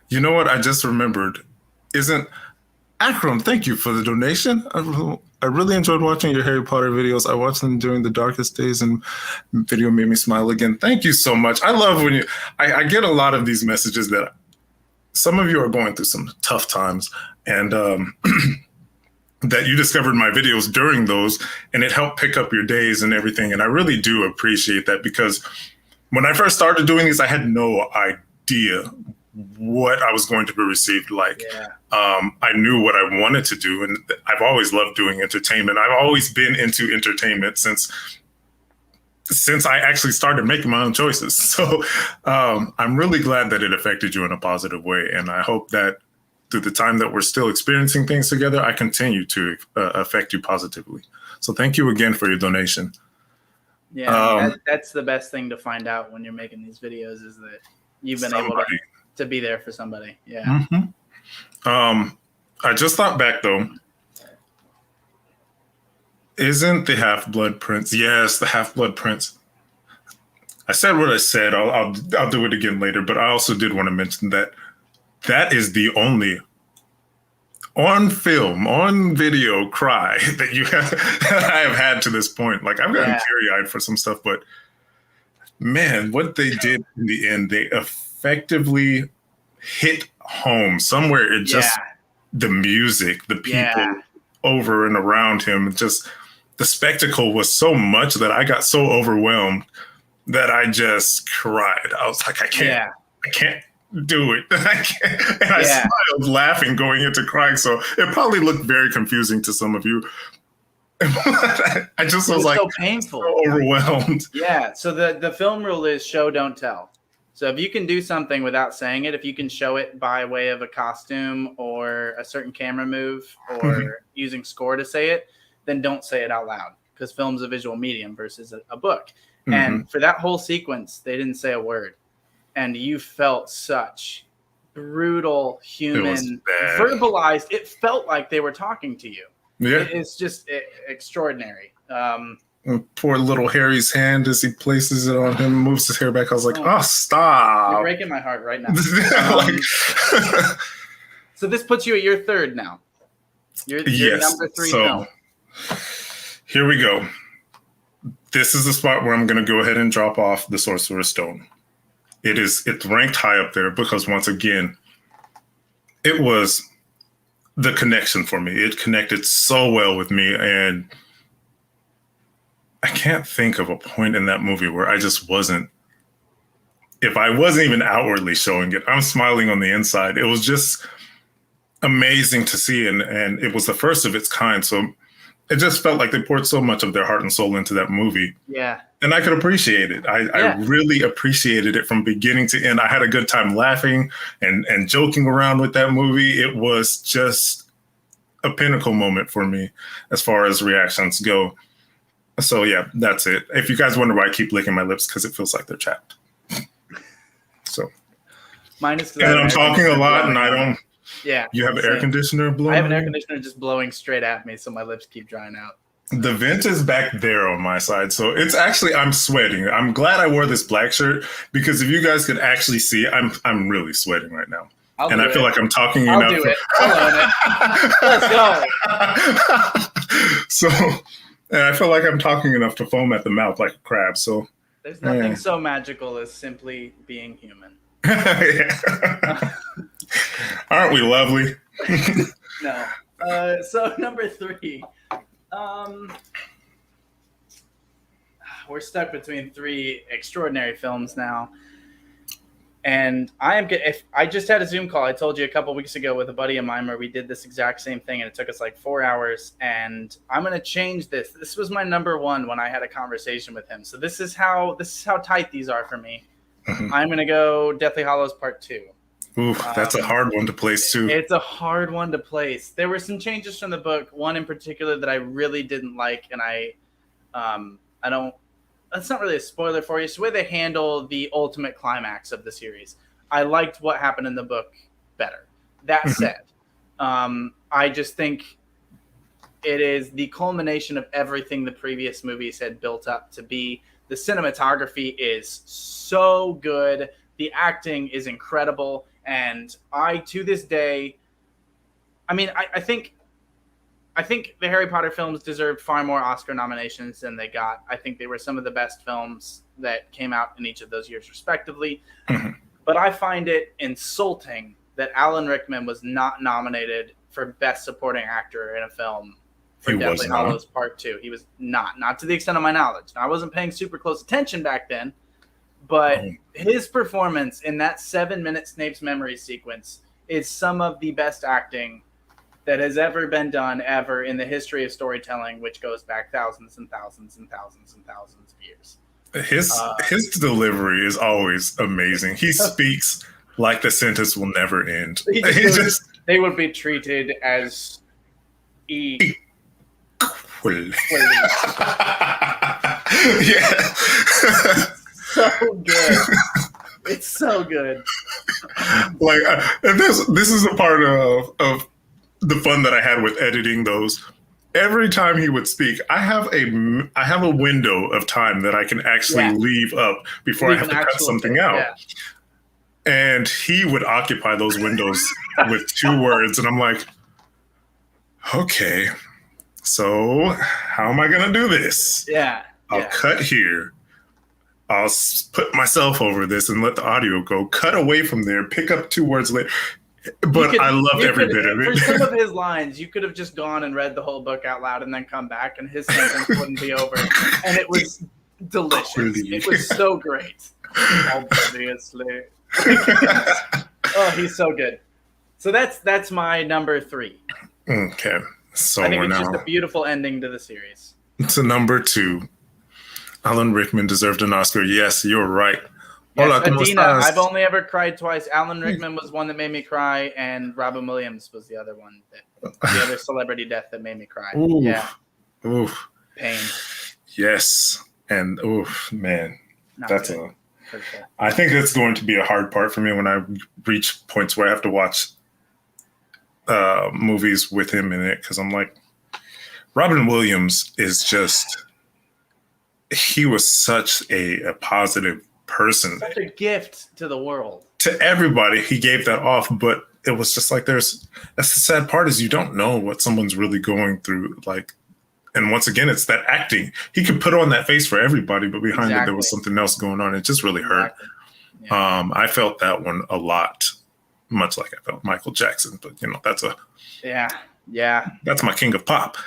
A: You know what? I just remembered. Isn't Akram, thank you for the donation. I I really enjoyed watching your Harry Potter videos. I watched them during the darkest days, and video made me smile again. Thank you so much. I love when I get a lot of these messages that some of you are going through some tough times, and that you discovered my videos during those, and it helped pick up your days and everything. And I really do appreciate that, because when I first started doing these, I had no idea what I was going to be received like.
B: Yeah.
A: I knew what I wanted to do, and I've always loved doing entertainment. I've always been into entertainment since I actually started making my own choices. So I'm really glad that it affected you in a positive way, and I hope that through the time that we're still experiencing things together, I continue to affect you positively. So thank you again for your donation.
B: Yeah, that's the best thing to find out when you're making these videos, is that you've been able to be there for somebody. Yeah.
A: Mm-hmm. I just thought back though. Isn't the Half-Blood Prince? Yes, the Half-Blood Prince. I said what I said. I'll do it again later. But I also did want to mention that is the only on film, on video cry that I have had to this point. Like, I've gotten teary-eyed for some stuff, but man, what they did in the end, they effectively hit home somewhere. It just, the music, the people over and around him, just the spectacle was so much that I got so overwhelmed that I just cried. I was like, I can't do it. And I smiled laughing going into crying. So it probably looked very confusing to some of you. I just was like,
B: so painful,
A: so overwhelmed.
B: Yeah. So the film rule is show, don't tell. So if you can do something without saying it, if you can show it by way of a costume or a certain camera move or using score to say it, then don't say it out loud, because film's a visual medium versus a book. And for that whole sequence, they didn't say a word. And you felt such brutal human verbalized. It felt like they were talking to you. Yeah. It's just extraordinary.
A: Poor little Harry's hand as he places it on him, moves his hair back. I was like, oh, stop.
B: You're breaking my heart right now. So this puts you at your third now. You're number 3 film.
A: Here we go. This is the spot where I'm going to go ahead and drop off the Sorcerer's Stone. It's ranked high up there because, once again, it was the connection for me. It connected so well with me, and I can't think of a point in that movie where I just wasn't, if I wasn't even outwardly showing it, I'm smiling on the inside. It was just amazing to see, and it was the first of its kind. So it just felt like they poured so much of their heart and soul into that movie. Yeah. And I could appreciate it. I really appreciated it from beginning to end. I had a good time laughing and joking around with that movie. It was just a pinnacle moment for me as far as reactions go. So yeah, that's it. If you guys wonder why I keep licking my lips, because it feels like they're chapped. So.
B: Mine is.
A: And I'm talking a lot, and I don't.
B: Yeah.
A: You have an air conditioner blowing?
B: I have an air conditioner just blowing straight at me, so my lips keep drying out.
A: The vent is back there on my side, so it's actually, I'm sweating. I'm glad I wore this black shirt, because if you guys could actually see, I'm really sweating right now. I feel like I'm talking enough.
B: I'll do it. I'll own it. Let's go.
A: So, and I feel like I'm talking enough to foam at the mouth like a crab. So
B: there's nothing so magical as simply being human.
A: Aren't we lovely?
B: No. So number 3. We're stuck between 3 extraordinary films now. And I just had a Zoom call. I told you a couple weeks ago with a buddy of mine where we did this exact same thing, and it took us like 4 hours. And I'm going to change this. This was my number 1 when I had a conversation with him. So this is how tight these are for me. I'm going to go Deathly Hallows Part 2.
A: Ooh, that's a hard one to place too.
B: It's a hard one to place. There were some changes from the book, one in particular that I really didn't like, and I don't. That's not really a spoiler for you. It's the way they handle the ultimate climax of the series. I liked what happened in the book better. That said, I just think it is the culmination of everything the previous movies had built up to be. The cinematography is so good. The acting is incredible. And to this day, I mean, I think I think the Harry Potter films deserved far more Oscar nominations than they got. I think they were some of the best films that came out in each of those years, respectively.
A: Mm-hmm.
B: But I find it insulting that Alan Rickman was not nominated for Best Supporting Actor in a film for Deathly Hallows Part 2. He was not to the extent of my knowledge. Now, I wasn't paying super close attention back then, but his performance in that 7-minute Snape's memory sequence is some of the best acting that has ever been done ever in the history of storytelling, which goes back thousands and thousands and thousands and thousands of years.
A: His delivery is always amazing. He speaks like the sentence will never end.
B: They would be treated as
A: Yeah.
B: So good. It's so good.
A: Like, and this is a part of the fun that I had with editing those. Every time he would speak, I have a window of time that I can actually leave up before I have to cut something out. Yeah. And he would occupy those windows with 2 words. And I'm like, okay, so how am I going to do this?
B: Yeah.
A: I'll cut here. I'll put myself over this and let the audio go. Cut away from there, pick up 2 words later. But I loved every bit of it.
B: For some of his lines, you could have just gone and read the whole book out loud and then come back, and his sentence wouldn't be over. And it was delicious. It was so great. Obviously. Oh, he's so good. So that's my number 3.
A: Okay. So
B: I think it's just a beautiful ending to the series.
A: To number 2. Alan Rickman deserved an Oscar. Yes, you're right.
B: Yes, Adina, I've only ever cried twice. Alan Rickman was one that made me cry, and Robin Williams was the other one, the other celebrity death that made me cry.
A: Oof.
B: Yeah.
A: Oof.
B: Pain.
A: Yes. And oof, man.
B: Not good.
A: I think that's going to be a hard part for me when I reach points where I have to watch movies with him in it, because I'm like, Robin Williams is just, he was such a positive person.
B: Such a gift to the world.
A: To everybody, he gave that off, but it was just like that's the sad part is you don't know what someone's really going through. Like, and once again, it's that acting. He could put on that face for everybody, but behind it, there was something else going on. It just really hurt. Yeah. I felt that one a lot, much like I felt Michael Jackson, but that's a... Yeah. That's my king of pop.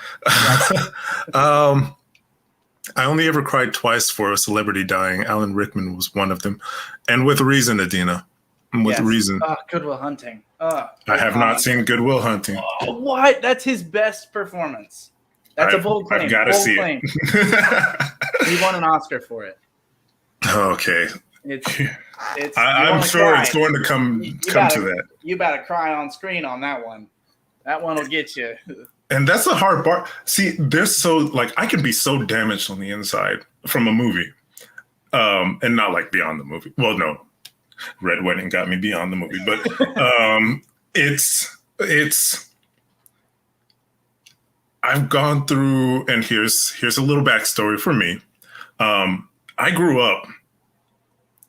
A: I only ever cried twice for a celebrity dying. Alan Rickman was one of them. And with reason, Adina. With reason.
B: Good Will Hunting.
A: I have not seen Good Will Hunting.
B: Oh, what? That's his best performance. That's a bold claim.
A: I've got to see it.
B: He won an Oscar for it.
A: Okay.
B: I'm
A: sure it's going to come to that.
B: You better cry on screen on that one. That one will get you.
A: And that's the hard part. See, I can be so damaged on the inside from a movie, and not like beyond the movie. Well, no, Red Wedding got me beyond the movie, but it's. I've gone through, and here's a little backstory for me. I grew up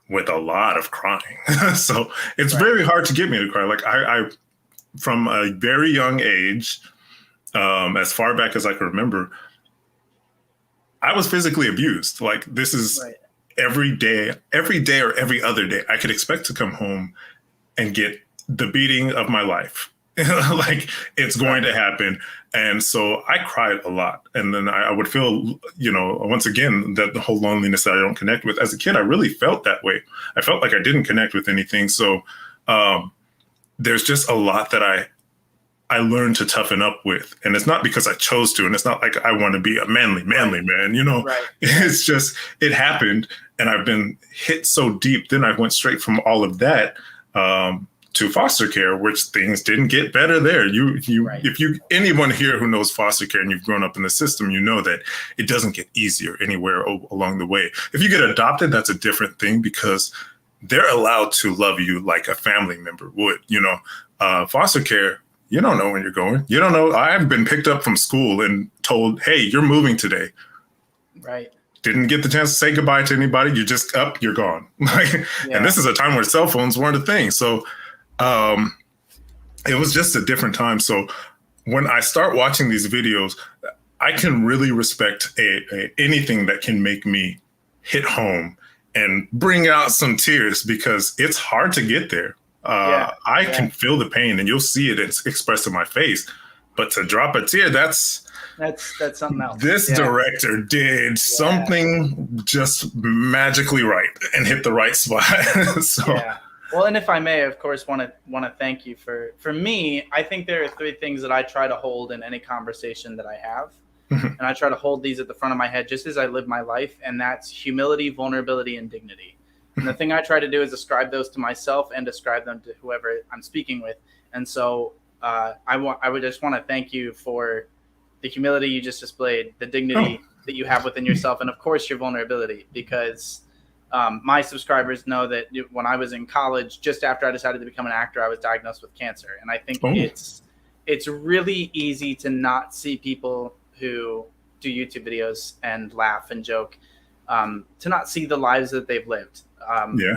A: with a lot of crying, so it's very hard to get me to cry. Like I from a very young age. As far back as I can remember, I was physically abused. Like this is every day or every other day. I could expect to come home and get the beating of my life. Like it's going to happen. And so I cried a lot. And then I would feel, once again, that the whole loneliness that I don't connect with. As a kid, I really felt that way. I felt like I didn't connect with anything. So there's just a lot that I learned to toughen up with. And it's not because I chose to, and it's not like I want to be a manly man, It's just, it happened and I've been hit so deep. Then I went straight from all of that to foster care, which things didn't get better there. If anyone here who knows foster care and you've grown up in the system, you know that it doesn't get easier anywhere along the way. If you get adopted, that's a different thing because they're allowed to love you like a family member would, foster care. You don't know when you're going. You don't know. I've been picked up from school and told, hey, you're moving today.
B: Right.
A: Didn't get the chance to say goodbye to anybody. You're just up, you're gone. And this is a time where cell phones weren't a thing. So it was just a different time. So when I start watching these videos, I can really respect anything that can make me hit home and bring out some tears, because it's hard to get there. I can feel the pain, and you'll see it expressed in my face. But to drop a tear, that's
B: something else.
A: This director did something just magically right and hit the right spot. So. Yeah.
B: Well, and if I may, of course, want to thank you for me. I think there are 3 things that I try to hold in any conversation that I have. And I try to hold these at the front of my head just as I live my life. And that's humility, vulnerability, and dignity. And the thing I try to do is ascribe those to myself and ascribe them to whoever I'm speaking with. And so I would just want to thank you for the humility you just displayed, the dignity that you have within yourself, and of course your vulnerability, because my subscribers know that when I was in college, just after I decided to become an actor, I was diagnosed with cancer. And I think it's really easy to not see people who do YouTube videos and laugh and joke, to not see the lives that they've lived.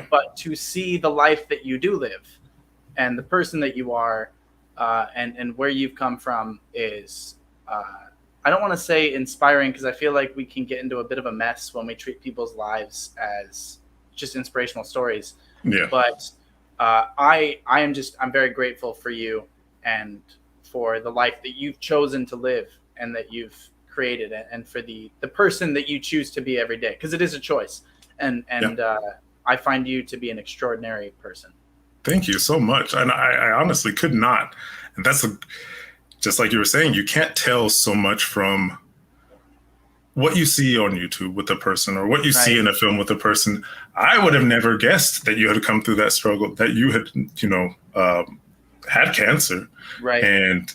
B: But to see the life that you do live and the person that you are, and where you've come from is, I don't want to say inspiring, because I feel like we can get into a bit of a mess when we treat people's lives as just inspirational stories. Yeah. But I'm very grateful for you and for the life that you've chosen to live and that you've created, and for the person that you choose to be every day, because it is a choice. And I find you to be an extraordinary person.
A: Thank you so much. And I honestly could not. And that's just like you were saying, you can't tell so much from what you see on YouTube with a person or what you see in a film with a person. I would have never guessed that you had come through that struggle, that you had, had cancer. Right. And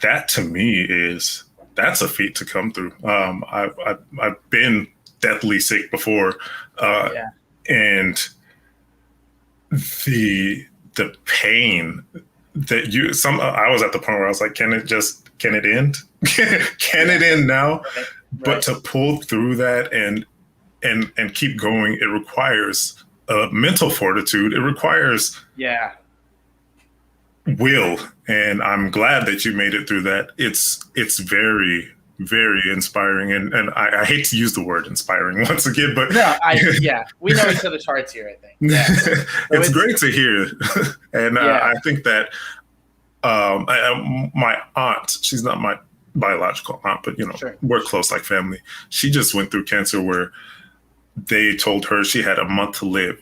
A: that to me that's a feat to come through. I've been deathly sick before. And the pain that I was at the point where I was like, can it end? Can it end now? Right. But to pull through that and keep going, it requires mental fortitude. It requires will. And I'm glad that you made it through that. It's very, very inspiring. And I hate to use the word inspiring once again, but
B: we know each other's hearts here, I think. Yeah.
A: It's great to hear. And I think that my aunt, she's not my biological aunt, but we're close like family. She just went through cancer where they told her she had a month to live.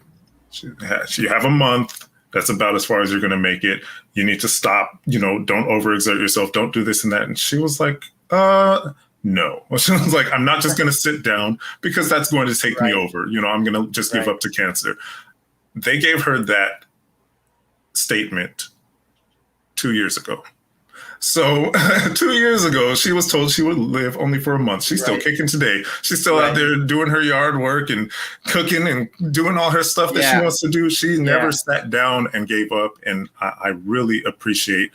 A: She have a month. That's about as far as you're going to make it. You need to stop, don't overexert yourself. Don't do this and that. And she was like, no. She was like, I'm not just going to sit down because that's going to take me over. I'm going to just give up to cancer. They gave her that statement 2 years ago. So 2 years ago, she was told she would live only for a month. She's still kicking today. She's still out there doing her yard work and cooking and doing all her stuff that she wants to do. She never sat down and gave up. And I really appreciate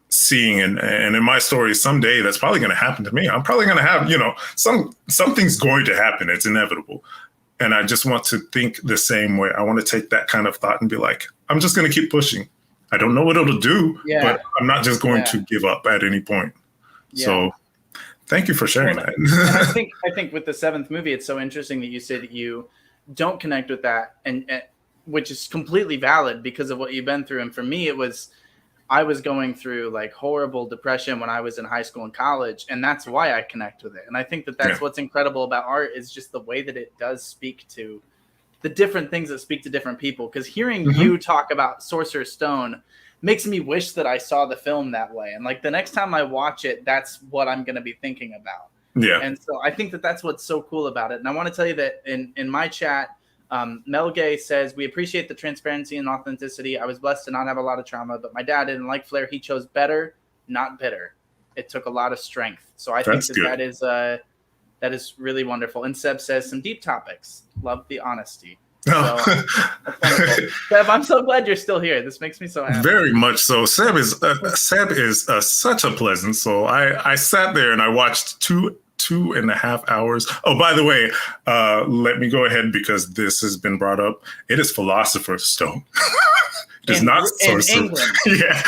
A: seeing and in my story, someday that's probably going to happen to me. I'm probably going to have, something's going to happen. It's inevitable. And I just want to think the same way. I want to take that kind of thought and be like, I'm just going to keep pushing. I don't know what it'll do, but I'm not just going to give up at any point. Yeah. So thank you for sharing that.
B: And I think with the 7th movie, it's so interesting that you say that you don't connect with that, and which is completely valid because of what you've been through. And for me, I was going through like horrible depression when I was in high school and college, and that's why I connect with it. And I think that that's what's incredible about art is just the way that it does speak to the different things that speak to different people. Because hearing you talk about Sorcerer's Stone makes me wish that I saw the film that way. And like the next time I watch it, that's what I'm going to be thinking about. Yeah. And so I think that that's what's so cool about it. And I want to tell you that in my chat, Mel Gay says, we appreciate the transparency and authenticity. I was blessed to not have a lot of trauma, but my dad didn't like Flair. He chose better, not bitter. It took a lot of strength. So I think that is really wonderful. And Seb says some deep topics. Love the honesty. So, Seb, I'm so glad you're still here. This makes me so happy.
A: Very much so. Seb is such a pleasant soul. I sat there and I watched two 2.5 hours. Oh, by the way, let me go ahead because this has been brought up. It is Philosopher's Stone. It is not Sorcerer's.
B: England.
A: Yeah.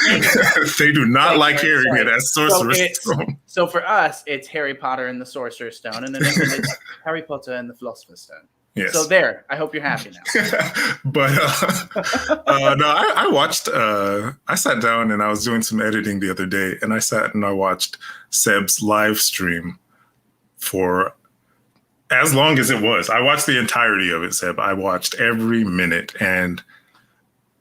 B: England.
A: They do not like hearing it as Sorcerer's Stone.
B: So for us, it's Harry Potter and the Sorcerer's Stone, and in England, it's Harry Potter and the Philosopher's Stone.
A: Yes.
B: So there, I hope you're happy now.
A: But no, I watched. I sat down and I was doing some editing the other day, and I sat and I watched Seb's live stream for as long as it was. I watched the entirety of it, Seb. I watched every minute, and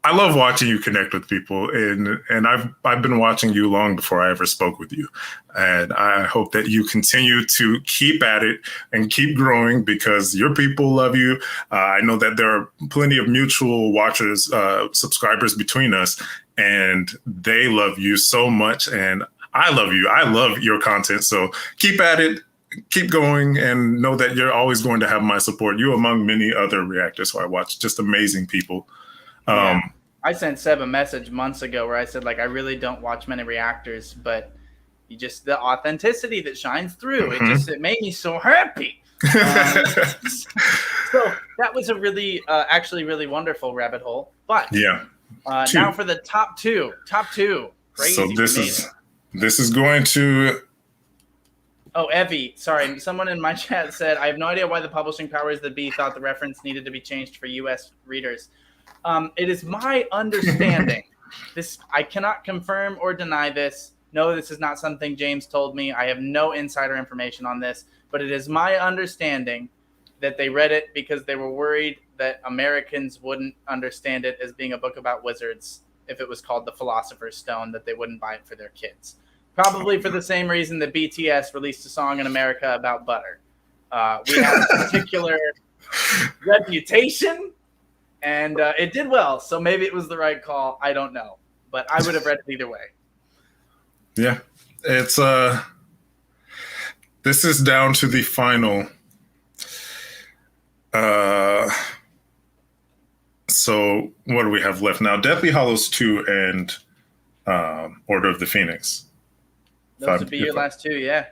A: I love watching you connect with people, and I've been watching you long before I ever spoke with you, and I hope that you continue to keep at it and keep growing because your people love you. I know that there are plenty of mutual watchers, subscribers between us, and they love you so much, and I love you. I love your content, so keep at it. Keep going and know that you're always going to have my support. You among many other reactors who I watch, just amazing people.
B: Yeah. I sent Seb a message months ago where I said, like, I really don't watch many reactors, but you just the authenticity that shines through. It made me so happy. So that was a really, actually really wonderful rabbit hole. But
A: yeah,
B: now for the top two. Crazy.
A: So this is going to.
B: Oh, Evie, sorry. Someone in my chat said, I have no idea why the publishing powers that be thought the reference needed to be changed for U.S. readers. It is my understanding. I cannot confirm or deny this. No, this is not something James told me. I have no insider information on this, but it is my understanding that they read it because they were worried that Americans wouldn't understand it as being a book about wizards if it was called The Philosopher's Stone, that they wouldn't buy it for their kids. Probably for the same reason that BTS released a song in America about butter. We have a particular reputation, and it did well. So maybe it was the right call. I don't know. But I would have read it either way.
A: Yeah. It's this is down to the final. So what do we have left now? Deathly Hallows 2 and Order of the Phoenix.
B: Those would be your last two, yeah.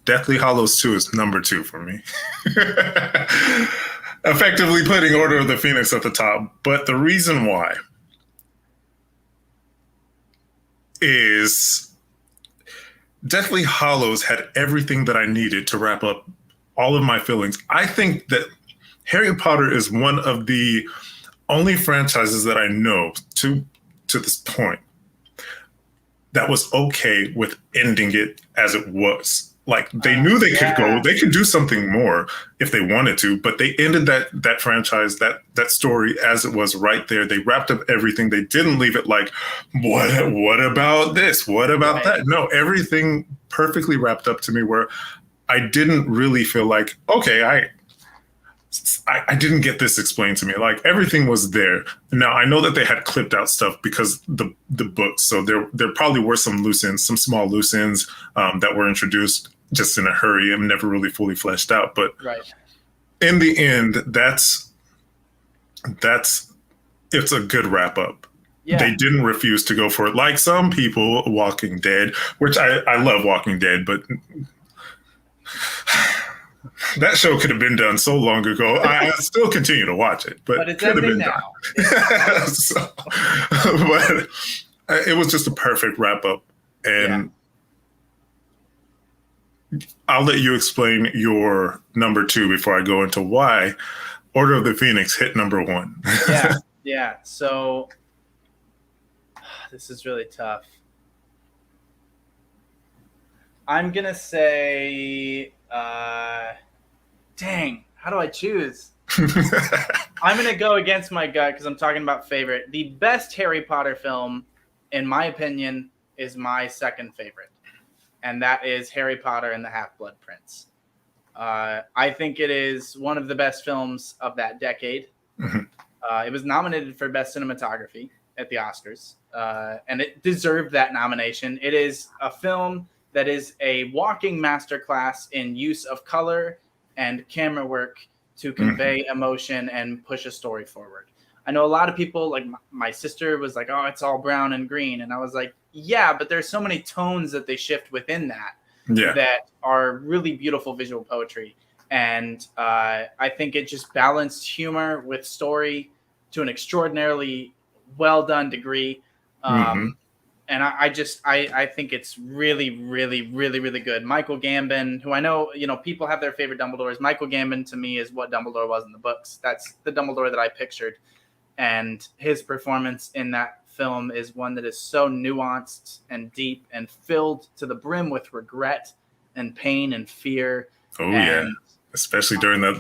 A: Deathly Hallows 2 is number 2 for me. Effectively putting Order of the Phoenix at the top. But the reason why is Deathly Hallows had everything that I needed to wrap up all of my feelings. I think that Harry Potter is one of the only franchises that I know to this point that was okay with ending it as it was. Like they knew they could go, they could do something more if they wanted to, but they ended that franchise, that story as it was right there. They wrapped up everything. They didn't leave it like, what about this? What about that? No, everything perfectly wrapped up to me where I didn't really feel like, okay, I didn't get this explained to me. Like everything was there. Now I know that they had clipped out stuff because the books. So there probably were some loose ends, some small loose ends that were introduced just in a hurry and never really fully fleshed out. But in the end, it's a good wrap up. Yeah. They didn't refuse to go for it. Like some people, Walking Dead, which I love Walking Dead, but that show could have been done so long ago. I still continue to watch it, but it could have been
B: now.
A: Done. But it was just a perfect wrap up. And I'll let you explain your number 2 before I go into why Order of the Phoenix hit number 1.
B: Yeah. So this is really tough. I'm going to say... dang, how do I choose? I'm going to go against my gut because I'm talking about favorite. The best Harry Potter film, in my opinion, is my second favorite. And that is Harry Potter and the Half-Blood Prince. I think it is one of the best films of that decade. It was nominated for Best Cinematography at the Oscars, and it deserved that nomination. It is a film that is a walking masterclass in use of color and camera work to convey emotion and push a story forward. I know a lot of people, like my sister was like, oh, it's all brown and green. And I was like, yeah, but there's so many tones that they shift within that that are really beautiful visual poetry. And I think it just balanced humor with story to an extraordinarily well done degree. And I think it's really, really, really, really good. Michael Gambon, who I know, people have their favorite Dumbledores. Michael Gambon to me is what Dumbledore was in the books. That's the Dumbledore that I pictured. And his performance in that film is one that is so nuanced and deep and filled to the brim with regret and pain and fear.
A: Yeah. Especially during that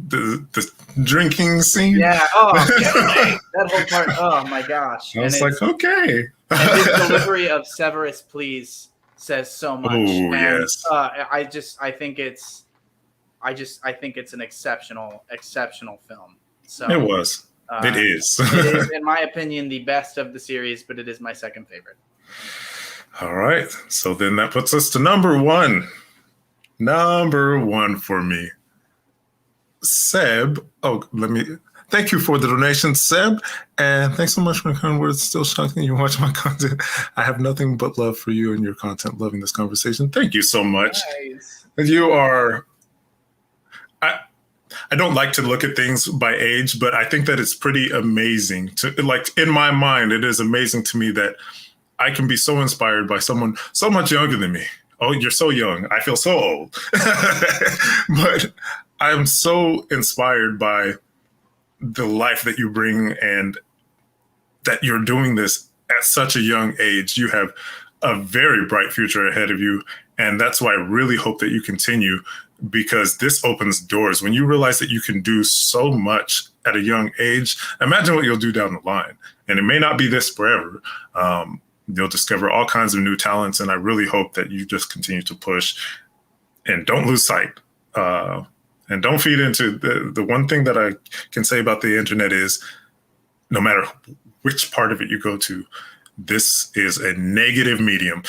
A: the drinking scene.
B: Yeah. Oh, that whole part. Oh my gosh.
A: I was like, okay.
B: And his delivery of Severus Please says so much.
A: Oh, yes.
B: I think it's an exceptional film. So
A: it was. It is.
B: It is, in my opinion, the best of the series, but it is my second favorite. All
A: right. So then that puts us to number one. Number one for me. Seb. Thank you for the donation, Seb. And thanks so much for the kind words. Still shocking you watch my content. I have nothing but love for you and your content. Loving this conversation. Thank you so much.
B: Nice.
A: You are... I don't like to look at things by age, but I think that it's pretty amazing in my mind, it is amazing to me that I can be so inspired by someone so much younger than me. Oh, you're so young. I feel so old. But I'm so inspired by the life that you bring and that you're doing this at such a young age. You have a very bright future ahead of you. And that's why I really hope that you continue, because this opens doors. When you realize that you can do so much at a young age, imagine what you'll do down the line. And it may not be this forever. You'll discover all kinds of new talents. And I really hope that you just continue to push and don't lose sight. And don't feed into the one thing that I can say about the internet is no matter which part of it you go to, this is a negative medium.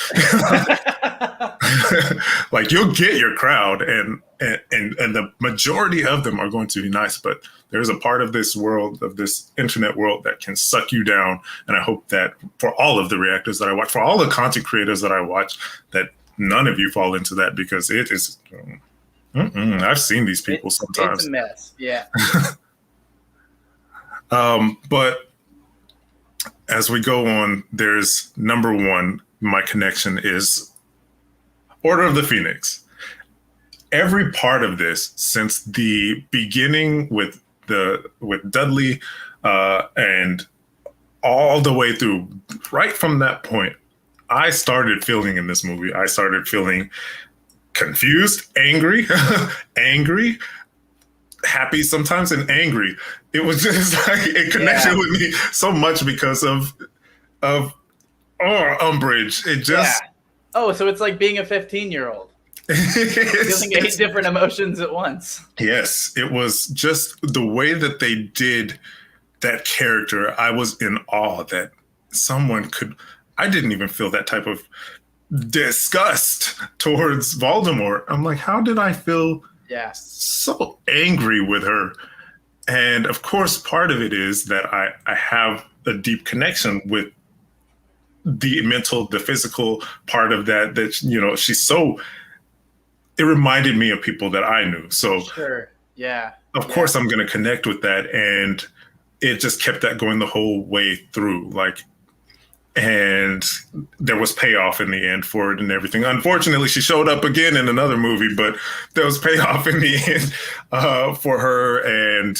A: Like you'll get your crowd and the majority of them are going to be nice, but there's a part of this world, of this internet world, that can suck you down. And I hope that for all of the reactors that I watch, for all the content creators that I watch, that none of you fall into that, because it is, I've seen these people sometimes.
B: It's a mess. Yeah.
A: But as we go on, there's number one, my connection is Order of the Phoenix. Every part of this, since the beginning with Dudley and all the way through, right from that point, I started feeling in this movie. I started feeling confused, angry, happy sometimes, and angry. It was just like it connected with me so much because of Umbridge. It just
B: so it's like being a 15-year-old. Feeling 8 different emotions at once.
A: Yes, it was just the way that they did that character. I was in awe that someone could. I didn't even feel that type of disgust towards Voldemort. I'm like, how did I feel so angry with her? And of course, part of it is that I have a deep connection with the mental, the physical part of that, you know, she's so, it reminded me of people that I knew. So of course I'm going to connect with that. And it just kept that going the whole way through. And there was payoff in the end for it and everything. Unfortunately, she showed up again in another movie, but there was payoff in the end for her. And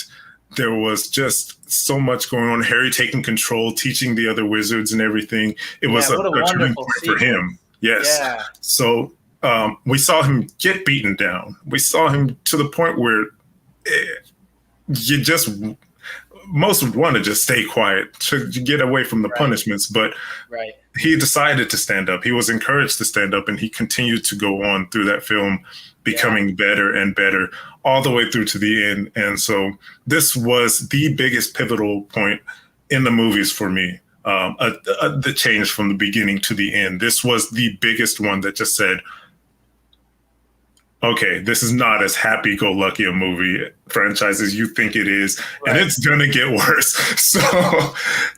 A: there was just so much going on. Harry taking control, teaching the other wizards and everything. It was a turning point for him. Yes. Yeah. So we saw him get beaten down. We saw him to the point where you just... most would want to just stay quiet to get away from the punishments, but he decided to stand up. He was encouraged to stand up, and he continued to go on through that film, becoming better and better all the way through to the end. And so this was the biggest pivotal point in the movies for me, the change from the beginning to the end. This was the biggest one that just said, okay, this is not as happy-go-lucky a movie franchise as you think it is,
B: Right.
A: and it's gonna get worse. So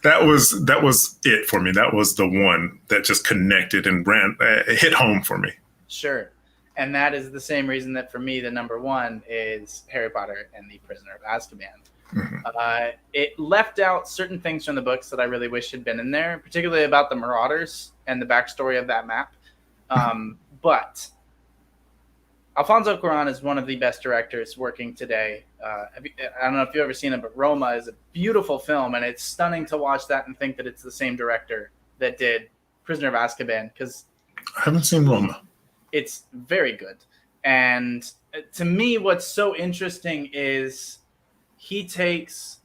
A: that was it for me. That was the one that just connected and hit home for me.
B: Sure. And that is the same reason that for me, the number one is Harry Potter and the Prisoner of Azkaban.
A: Mm-hmm.
B: It left out certain things from the books that I really wish had been in there, particularly about the Marauders and the backstory of that map. But Alfonso Cuarón is one of the best directors working today. I don't know if you've ever seen it, but Roma is a beautiful film, and it's stunning to watch that and think that it's the same director that did Prisoner of Azkaban, because
A: I haven't seen Roma.
B: it's very good. And to me, what's so interesting is he takes...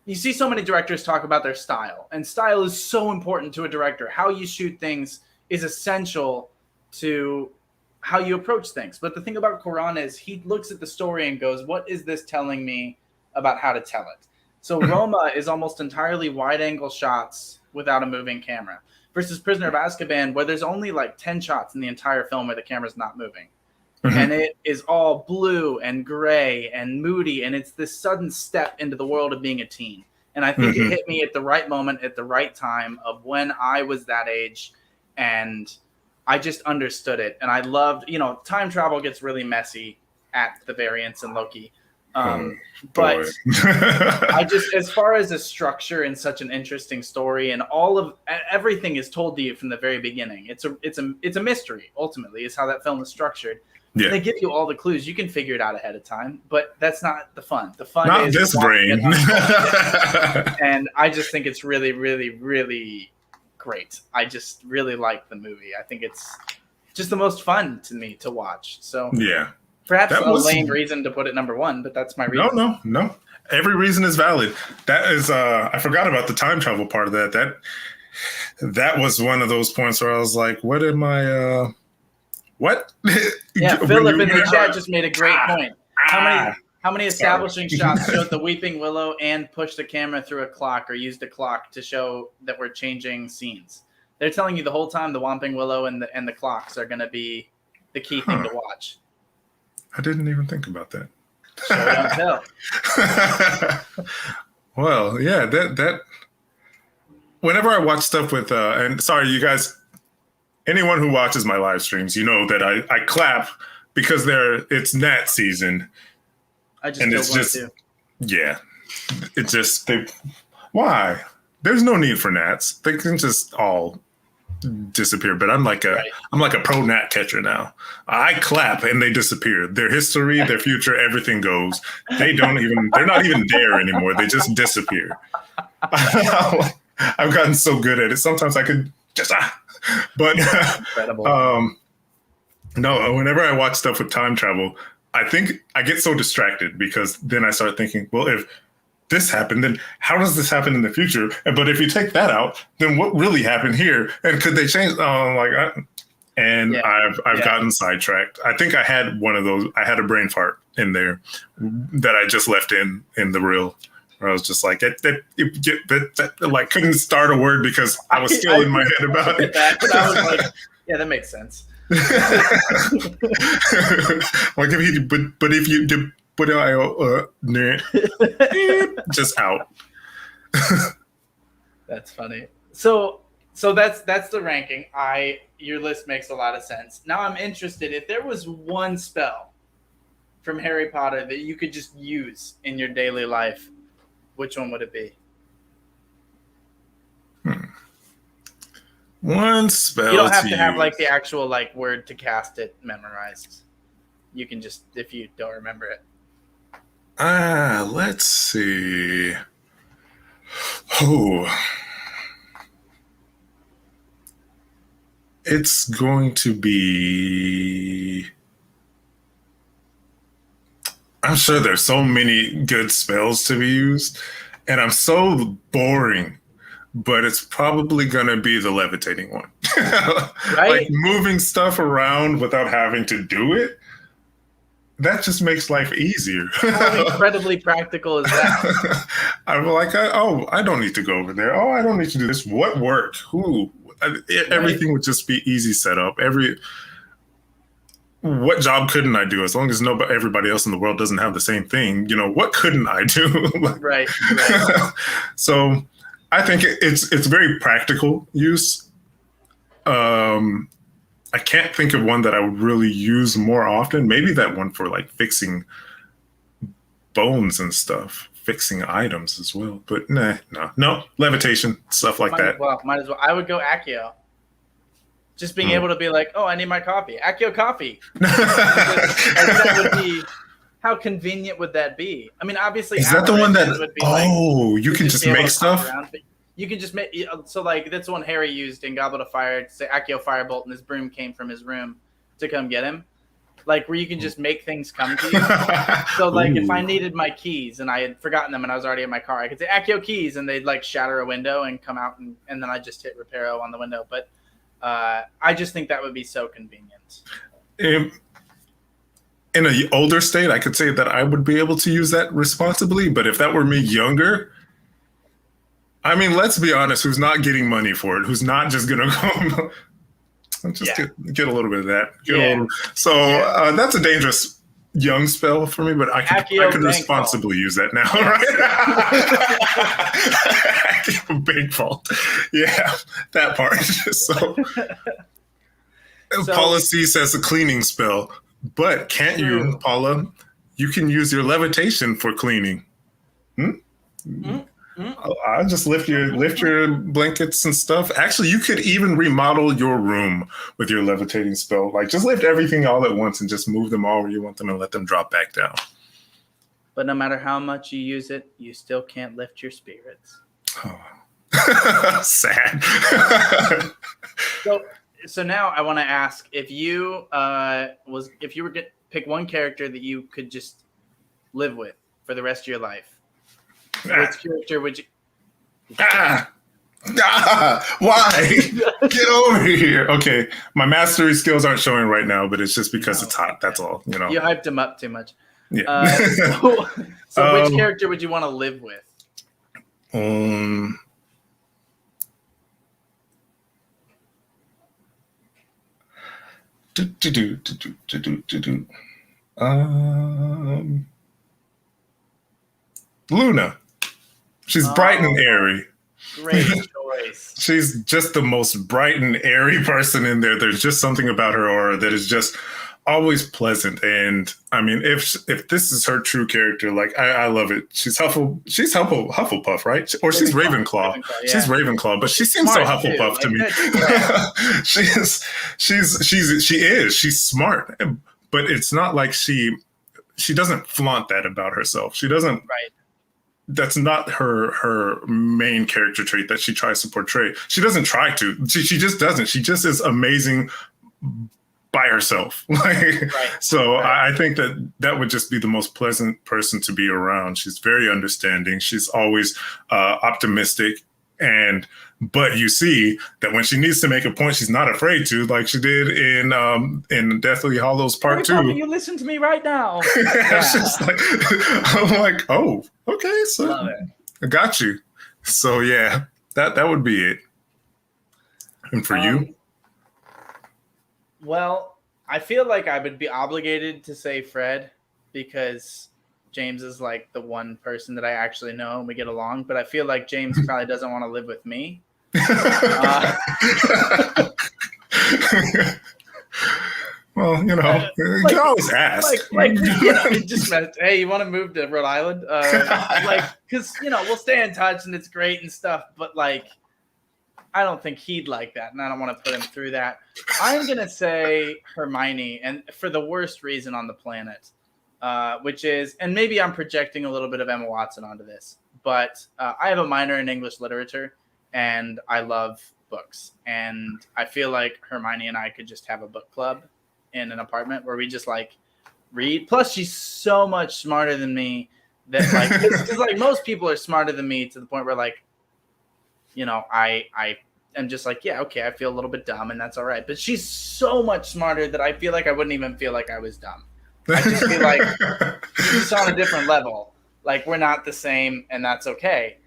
B: You see so many directors talk about their style, and style is so important to a director. How you shoot things is essential to how you approach things. But the thing about Cuarón is he looks at the story and goes, what is this telling me about how to tell it? So Roma is almost entirely wide-angle shots without a moving camera, versus Prisoner of Azkaban, where there's only like 10 shots in the entire film where the camera's not moving. Mm-hmm. And it is all blue and gray and moody, and it's this sudden step into the world of being a teen. And I think it hit me at the right moment, at the right time of when I was that age, and I just understood it. And I loved, time travel gets really messy at the variants in Loki. But I just, as far as a structure in such an interesting story, and everything is told to you from the very beginning. It's a mystery, ultimately, is how that film is structured. Yeah. They give you all the clues. You can figure it out ahead of time, but that's not the fun. The fun
A: not
B: is
A: this brain.
B: And I just think it's really, really, really great. I just really like the movie. I think it's just the most fun to me to watch. So
A: yeah,
B: perhaps a lame reason to put it number one, but that's my reason.
A: No. Every reason is valid. That is, I forgot about the time travel part of that. That was one of those points where I was like, what am I, what?
B: Yeah, Philip in the chat just made a great point. How many establishing shots showed the Weeping Willow and pushed the camera through a clock or used a clock to show that we're changing scenes? They're telling you the whole time the Whomping Willow and the clocks are going to be the key thing to watch.
A: I didn't even think about that.
B: Show don't tell.
A: Well, yeah, that. Whenever I watch stuff with, and sorry, you guys, anyone who watches my live streams, you know that I clap because it's Nat season.
B: I just to.
A: Yeah, it's just why? There's no need for gnats. They can just all disappear. But I'm like a pro gnat catcher now. I clap and they disappear. Their history, their future, everything goes. They're not even there anymore. They just disappear. I've gotten so good at it. Sometimes I could just but
B: incredible.
A: No, whenever I watch stuff with time travel, I think I get so distracted because then I start thinking, well, if this happened, then how does this happen in the future? But if you take that out, then what really happened here? And could they change? I've gotten sidetracked. I think I had one of those. I had a brain fart in there that I just left in the reel. Where I was just like, like couldn't start a word because I was still in my head about it.
B: But I was like, yeah, that makes sense.
A: Like if you did, but just out.
B: That's funny. So that's the ranking. Your list makes a lot of sense. Now I'm interested, if there was one spell from Harry Potter that you could just use in your daily life, which one would it be?
A: One spell.
B: You don't have to have like the actual like word to cast it memorized. You can just, if you don't remember it.
A: Let's see. Oh. It's going to be... I'm sure there's so many good spells to be used, and I'm so boring, but it's probably going to be the levitating one.
B: Right?
A: Like moving stuff around without having to do it, that just makes life easier.
B: How incredibly practical is that?
A: I'm like, I don't need to go over there. Oh, I don't need to do this. What worked? Who? Everything would just be easy setup. what job couldn't I do? As long as nobody, everybody else in the world doesn't have the same thing, what couldn't I do?
B: Right.
A: So I think it's very practical use. I can't think of one that I would really use more often. Maybe that one for like fixing bones and stuff, fixing items as well. But no, levitation, stuff like that.
B: Might as well. I would go Accio. Just being able to be like, oh, I need my coffee. Accio coffee. That would be, how convenient would that be? I mean, obviously,
A: is that the one that?
B: Would be
A: you can just make stuff.
B: You can just make, so like that's one Harry used in Goblet of Fire to say Accio Firebolt, and his broom came from his room to come get him. Like where you can just make things come to you. So like if I needed my keys and I had forgotten them and I was already in my car, I could say Accio keys and they'd like shatter a window and come out and then I just hit Reparo on the window. But I just think that would be so convenient.
A: In an older state, I could say that I would be able to use that responsibly. But if that were me younger, I mean, let's be honest, who's not getting money for it? Who's not just going to go just get a little bit of that? So that's a dangerous young spell for me, but I could responsibly use that now, right? Bank vault. Yeah, that part. So Paula C says a cleaning spell, but can't you, Paula? You can use your levitation for cleaning. I'll just lift your blankets and stuff. Actually, you could even remodel your room with your levitating spell. Like just lift everything all at once and just move them all where you want them and let them drop back down.
B: But no matter how much you use it, you still can't lift your spirits.
A: Oh. Sad.
B: So now I want to ask if you were to pick one character that you could just live with for the rest of your life. Which character would you?
A: Why? Get over here. Okay, my mastery skills aren't showing right now, but it's just because it's hot. That's all. You
B: hyped him up too much.
A: Yeah.
B: So which character would you want to live with?
A: Luna. She's bright and airy.
B: Great choice.
A: She's just the most bright and airy person in there. There's just something about her aura that is just always pleasant. And I mean, if this is her true character, like I love it. She's Hufflepuff, right? Or she's Ravenclaw.
B: Yeah.
A: She's Ravenclaw, but she seems so Hufflepuff to me. She's smart, but it's not like she doesn't flaunt that about herself. She doesn't.
B: Right.
A: That's not her main character trait that she tries to portray. She doesn't try to. She just doesn't. She just is amazing by herself. So I think that would just be the most pleasant person to be around. She's very understanding. She's always optimistic. But you see that when she needs to make a point, she's not afraid to, like she did in Deathly Hallows Part 2.
B: You listen to me right now.
A: It's just like, I'm like, oh, okay, so I got you. So yeah, that would be it. And for you?
B: Well, I feel like I would be obligated to say Fred because James is like the one person that I actually know and we get along, but I feel like James probably doesn't want to live with me.
A: Well, you can always ask.
B: Just hey, you want to move to Rhode Island? Because we'll stay in touch and it's great and stuff, but like, I don't think he'd like that, and I don't want to put him through that. I'm gonna say Hermione, and for the worst reason on the planet. Which is, and maybe I'm projecting a little bit of Emma Watson onto this, but I have a minor in English literature and I love books. And I feel like Hermione and I could just have a book club in an apartment where we just like read. Plus, she's so much smarter than me that like, because like most people are smarter than me to the point where like, I am just like, yeah, okay, I feel a little bit dumb and that's all right. But she's so much smarter that I feel like I wouldn't even feel like I was dumb. I just feel like she's on a different level. Like we're not the same, and that's okay.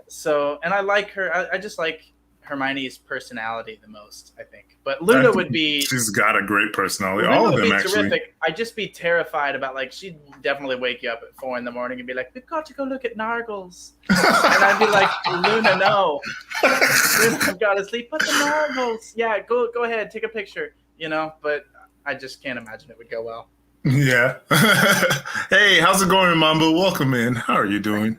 B: So, and I like her. I just like Hermione's personality the most, I think. But Luna would be.
A: She's got a great personality.
B: Luna
A: All of
B: would
A: them,
B: be
A: actually.
B: terrific. I'd just be terrified about, like, she'd definitely wake you up at 4 a.m. and be like, "We've got to go look at Nargles," and I'd be like, "Luna, no, Luna, I've got to sleep." But the Nargles, yeah, go ahead, take a picture, you know. But I just can't imagine it would go well.
A: Yeah. Hey, how's it going, Mambo? Welcome in. How are you doing?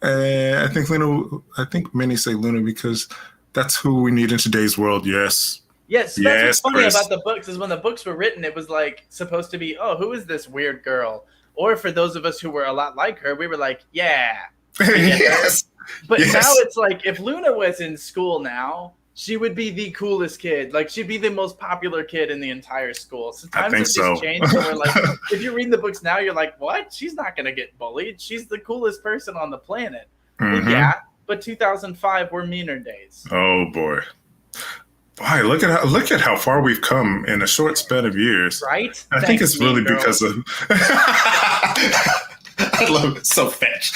A: I think many say Luna because that's who we need in today's world. Yes.
B: Yes, that's
A: Yes,
B: what's funny
A: Chris.
B: about the books is when the books were written, it was like supposed to be, oh, who is this weird girl? Or for those of us who were a lot like her, we were like, yeah.
A: Yes.
B: But
A: Yes.
B: now it's like, if Luna was in school now, she would be the coolest kid. Like, she'd be the most popular kid in the entire school. So times have just changed. And we're like, if you're reading the books now, you're like, what? She's not going to get bullied. She's the coolest person on the planet.
A: Mhm.
B: Well, yeah, but 2005 were meaner days.
A: Oh boy. Boy, look at how far we've come in a short span of years.
B: Right?
A: I think it's really because of. I love it. So fetch.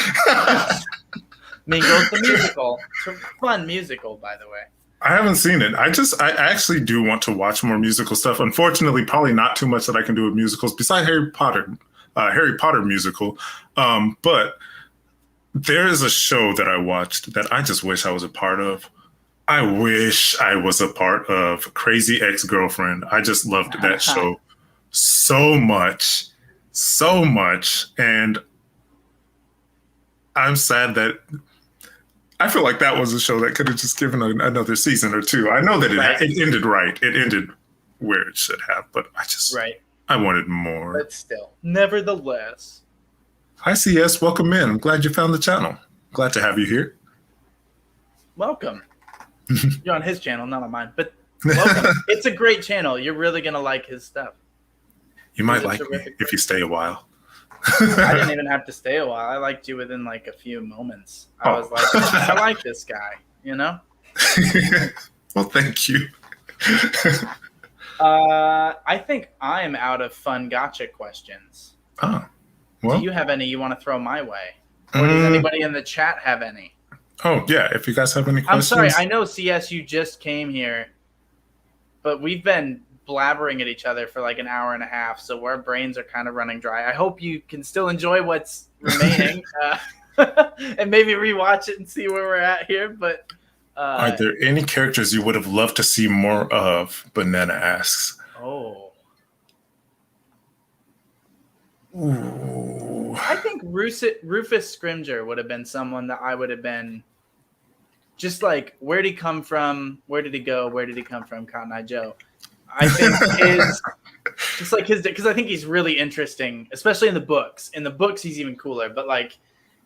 B: Mean Girls the musical. It's a fun musical, by the way.
A: I haven't seen it. I actually do want to watch more musical stuff. Unfortunately, probably not too much that I can do with musicals besides Harry Potter musical. But there is a show that I watched that I just wish I was a part of. I wish I was a part of Crazy Ex-Girlfriend. I just loved that show so much. And I'm sad that I feel like that was a show that could have just given another season or two. I know that it ended right. It ended where it should have, but I wanted more.
B: But still, nevertheless.
A: Hi, CS. Welcome in. I'm glad you found the channel. Glad to have you here.
B: Welcome. You're on his channel, not on mine. But welcome. It's a great channel. You're really going to like his stuff.
A: You might like me if you stay a while.
B: I didn't even have to stay a while. I liked you within like a few moments. I was like, I like this guy, you know?
A: Well, thank you.
B: I think I'm out of fun gotcha questions.
A: Oh, well.
B: Do you have any you want to throw my way? Or does anybody in the chat have any?
A: Oh, yeah. If you guys have any questions.
B: I'm sorry. I know, CS, you just came here, but we've been blabbering at each other for like an hour and a half, so our brains are kind of running dry. I hope you can still enjoy what's remaining and maybe rewatch it and see where we're at here. But
A: are there any characters you would have loved to see more of? Banana asks.
B: Oh.
A: Ooh.
B: I think Rufus Scrimgeour would have been someone that I would have been just like, where'd he come from? Where did he go? Where did he come from? Cotton Eye Joe. I think because I think he's really interesting, especially in the books. In the books, he's even cooler. But like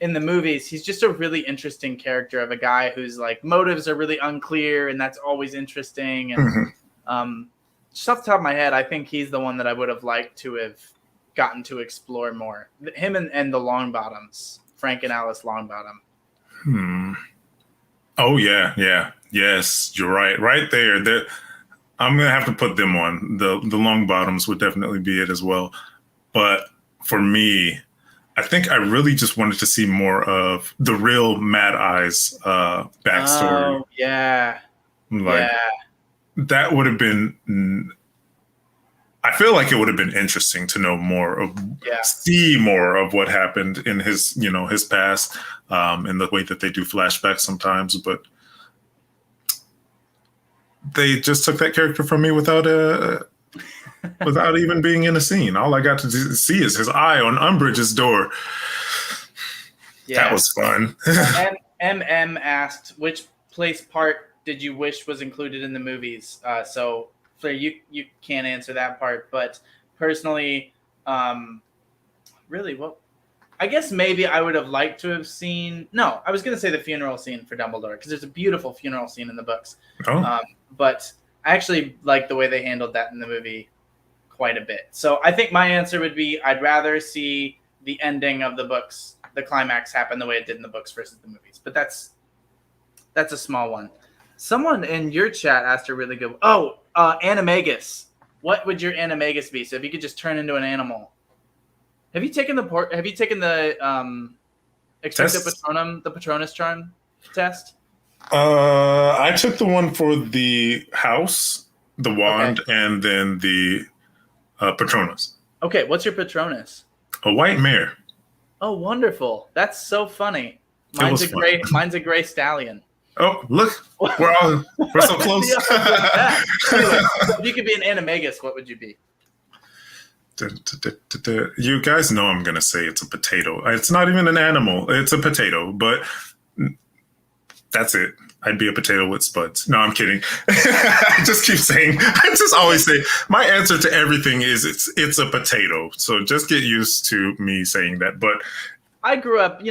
B: in the movies, he's just a really interesting character of a guy whose like motives are really unclear, and that's always interesting. And just off the top of my head, I think he's the one that I would have liked to have gotten to explore more. Him and the Longbottoms, Frank and Alice Longbottom.
A: Oh yeah. Yes, you're right. Right there. I'm gonna have to put them on. The Longbottoms would definitely be it as well. But for me, I think I really just wanted to see more of the real Mad Eye's backstory.
B: Oh yeah.
A: That would have been. I feel like it would have been interesting to know more of, see more of what happened in his, his past, and the way that they do flashbacks sometimes. But they just took that character from me without even being in a scene. All I got to see is his eye on Umbridge's door. Yeah. That was fun.
B: MM asked, which place part did you wish was included in the movies? So Flair, you can't answer that part, but personally, really, well, I guess maybe I would have liked to have seen. No, I was going to say the funeral scene for Dumbledore because there's a beautiful funeral scene in the books.
A: Oh.
B: But I actually like the way they handled that in the movie quite a bit. So I think my answer would be I'd rather see the ending of the books, the climax, happen the way it did in the books versus the movies. But that's a small one. Someone in your chat asked a really good. Oh, animagus. What would your animagus be? So if you could just turn into an animal. Have you taken the Expecto Patronum, the Patronus charm test?
A: I took the one for the house, the
B: Okay.
A: wand, and then the Patronus.
B: Okay, what's your Patronus?
A: A white mare.
B: Oh, wonderful. That's so funny.
A: It was fun.
B: Mine's a gray stallion.
A: Oh, look, we're so
B: What is
A: close.
B: the odds with that? Anyway, so if you could be an animagus, what would you be?
A: You guys know I'm gonna say it's a potato. It's not even an animal. It's a potato, but that's it. I'd be a potato with spuds. No, I'm kidding. I just keep saying. I just always say my answer to everything is it's a potato. So just get used to me saying that. But
B: I grew up,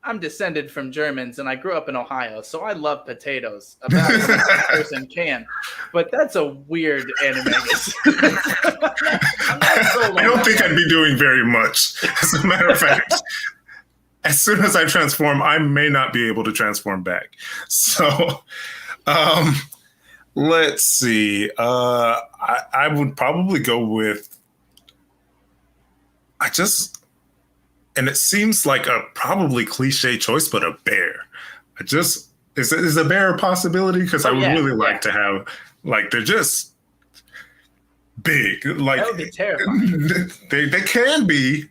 B: I'm descended from Germans, and I grew up in Ohio, so I love potatoes about as much as a person can. But that's a weird animagus.
A: I don't think I'd be doing very much. As a matter of fact, as soon as I transform, I may not be able to transform back. So, let's see. I would probably go with. And it seems like a probably cliche choice, but a bear. Is a bear a possibility? Because I would really like to have, like, they're just big. Like,
B: that would be terrifying.
A: They can be,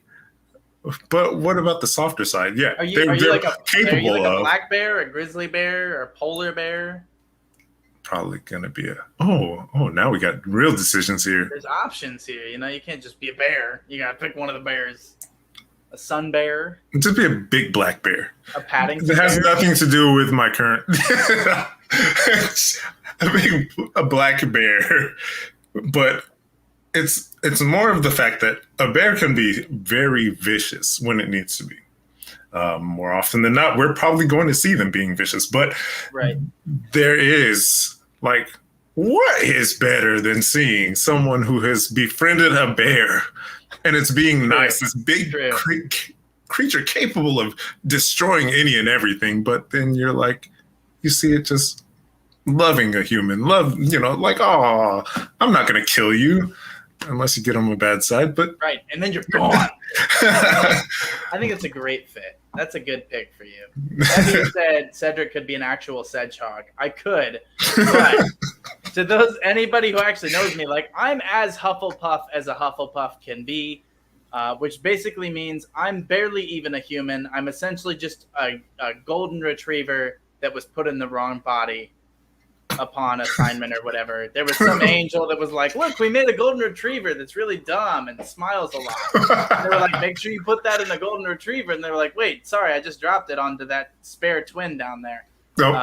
A: but what about the softer side? Yeah,
B: are you like a
A: capable
B: black bear, a grizzly bear, or a polar bear?
A: Probably gonna be now we got real decisions here.
B: There's options here. You can't just be a bear. You gotta pick one of the bears. A sun bear.
A: Just be a big black bear.
B: A Paddington
A: It has
B: bear?
A: nothing to do with my current. a black bear, but it's more of the fact that a bear can be very vicious when it needs to be. More often than not, we're probably going to see them being vicious, but there is like, what is better than seeing someone who has befriended a bear and it's being nice, this big creature capable of destroying any and everything, but then you're like, you see it just loving a human, like, oh, I'm not going to kill you unless you get on the bad side, but
B: and then you're gone. I think it's a great fit. That's a good pick for you. That being said, Cedric could be an actual sedgehog. I could, but to anybody who actually knows me, like, I'm as Hufflepuff as a Hufflepuff can be, which basically means I'm barely even a human. I'm essentially just a golden retriever that was put in the wrong body upon assignment or whatever. There was some angel that was like, look, we made a golden retriever that's really dumb and smiles a lot. And they were like, make sure you put that in a golden retriever. And they were like, wait, sorry, I just dropped it onto that spare twin down there.
A: Nope.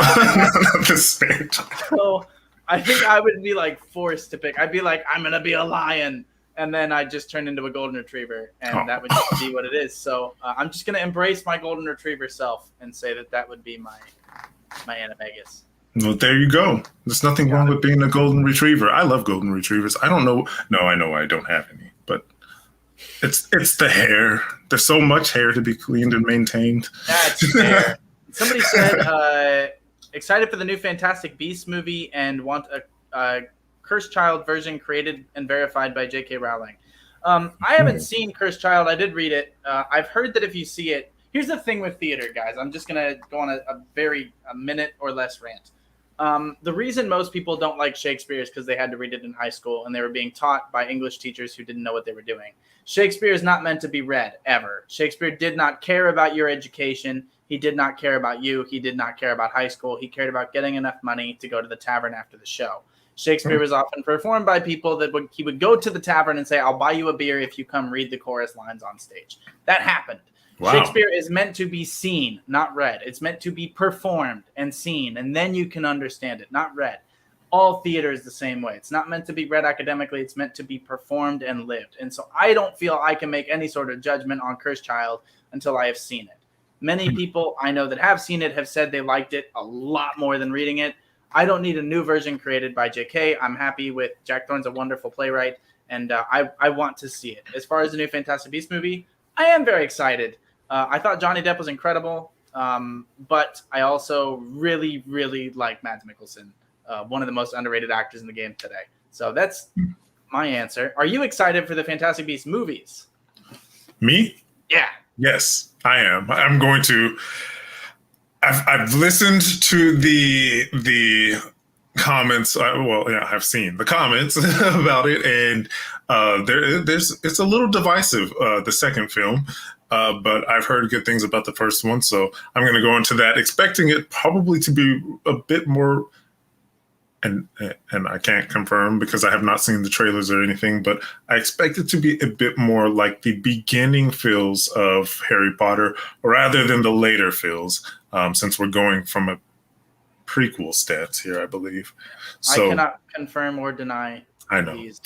A: The spare twin.
B: So I think I would be like forced to pick. I'd be like, I'm going to be a lion. And then I just turn into a golden retriever, and that would just be what it is. So I'm just going to embrace my golden retriever self and say that would be my animagus.
A: Well, there you go. There's nothing wrong with being a golden retriever. I love golden retrievers. I don't know. No, I know I don't have any, but it's the hair. There's so much hair to be cleaned and maintained.
B: That's fair. Somebody said, excited for the new Fantastic Beasts movie and want a Cursed Child version created and verified by J.K. Rowling. I haven't seen Cursed Child. I did read it. I've heard that if you see it, here's the thing with theater, guys. I'm just going to go on a minute or less rant. The reason most people don't like Shakespeare is because they had to read it in high school and they were being taught by English teachers who didn't know what they were doing. Shakespeare is not meant to be read, ever. Shakespeare did not care about your education. He did not care about you. He did not care about high school. He cared about getting enough money to go to the tavern after the show. Shakespeare was often performed by people that he would go to the tavern and say, I'll buy you a beer if you come read the chorus lines on stage. That happened. Wow. Shakespeare is meant to be seen, not read. It's meant to be performed and seen, and then you can understand it, not read. All theater is the same way. It's not meant to be read academically. It's meant to be performed and lived. And so I don't feel I can make any sort of judgment on Cursed Child until I have seen it. Many people I know that have seen it have said they liked it a lot more than reading it. I don't need a new version created by JK. I'm happy with Jack Thorne's a wonderful playwright, and I want to see it. As far as the new Fantastic Beasts movie, I am very excited. I thought Johnny Depp was incredible, but I also really, really like Mads Mikkelsen, one of the most underrated actors in the game today. So that's my answer. Are you excited for the Fantastic Beasts movies?
A: Me?
B: Yeah.
A: Yes, I am. I'm going to. I've listened to the comments. I've seen the comments about it, and there's it's a little divisive. The second film, but I've heard good things about the first one, so I'm going to go into that, expecting it probably to be a bit more. And I can't confirm because I have not seen the trailers or anything, but I expect it to be a bit more like the beginning feels of Harry Potter rather than the later feels, since we're going from a prequel stance here, I believe. So
B: I cannot confirm or deny.
A: I know.
B: These.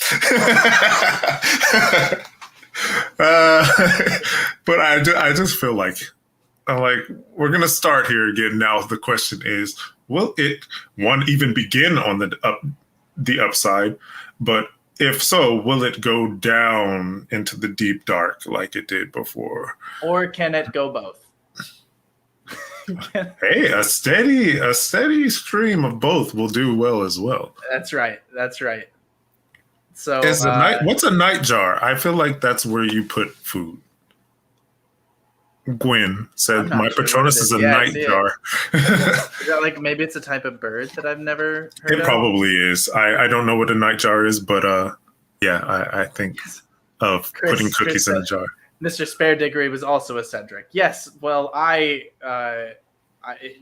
A: But I just feel like we're gonna start here again. Now the question is, will it even begin on the upside? But if so, will it go down into the deep dark like it did before?
B: Or can it go both?
A: Hey, a steady stream of both will do well as well.
B: That's right. So
A: what's a night jar? I feel like that's where you put food. Gwen said, "My
B: sure
A: Patronus is a night jar."
B: Is that like maybe it's a type of bird that I've never heard
A: It
B: of?
A: probably is. I don't know what a night jar is, but I think of putting cookies in a jar.
B: Mr. Spare Diggory was also a Cedric. Yes, well,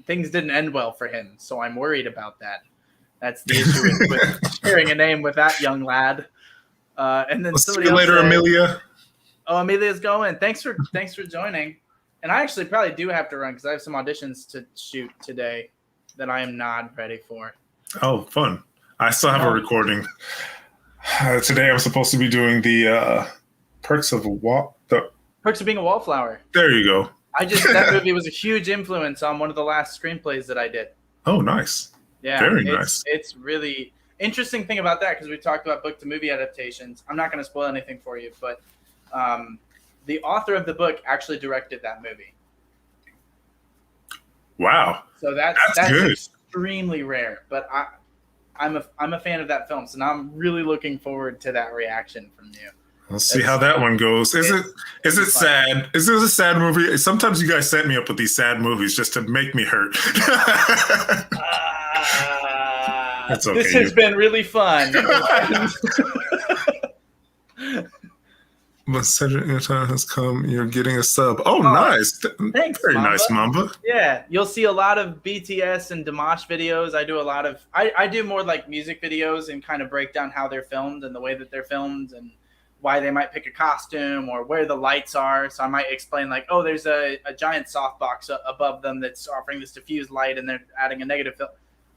B: things didn't end well for him, so I'm worried about that. That's the issue with sharing a name with that young lad. And then
A: See you later, Amelia.
B: Oh, Amelia's going. Thanks for joining. And I actually probably do have to run because I have some auditions to shoot today that I am not ready for.
A: Oh, fun. I still have a recording. Today I'm supposed to be doing the Perks of
B: being a Wallflower.
A: There you go.
B: That movie was a huge influence on one of the last screenplays that I did.
A: Oh, nice.
B: Yeah.
A: Very nice.
B: It's really interesting thing about that because we talked about book to movie adaptations. I'm not going to spoil anything for you, but the author of the book actually directed that movie.
A: Wow.
B: So that's
A: good.
B: Extremely rare, but I'm a fan of that film, so now I'm really looking forward to that reaction from you.
A: Let's see how that one goes. Is it sad? Is this a sad movie? Sometimes you guys set me up with these sad movies just to make me hurt. That's okay.
B: This has been really fun.
A: But Cedric, your time has come. You're getting a sub. Oh, nice.
B: Thanks,
A: Very
B: Mamba.
A: nice, Mamba.
B: Yeah, you'll see a lot of BTS and Dimash videos. I do a lot of I do more like music videos and kind of break down how they're filmed and the way that they're filmed and why they might pick a costume or where the lights are. So I might explain like, oh, there's a giant softbox above them that's offering this diffused light and they're adding a negative film.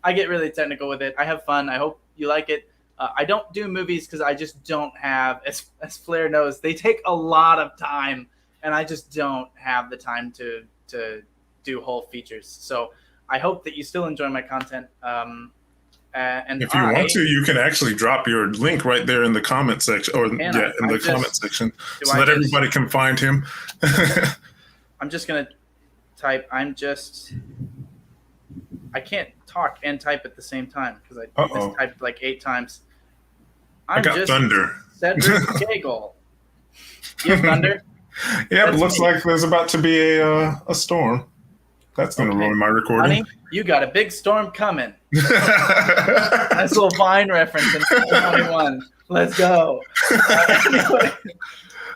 B: I get really technical with it. I have fun. I hope you like it. I don't do movies because I just don't have, as Flair knows, they take a lot of time, and I just don't have the time to do whole features. So I hope that you still enjoy my content. And
A: if you want to, you can actually drop your link right there in the comment section, or comment section, so that everybody can find him.
B: I'm just gonna type. I can't talk and type at the same time because I mistyped like 8 times.
A: I got thunder.
B: Cedric Gagel. You have thunder?
A: Yeah, it looks like there's about to be a storm. That's going to ruin my recording.
B: Honey, you got a big storm coming. Nice little Vine reference in 2021. Let's go. Anyway,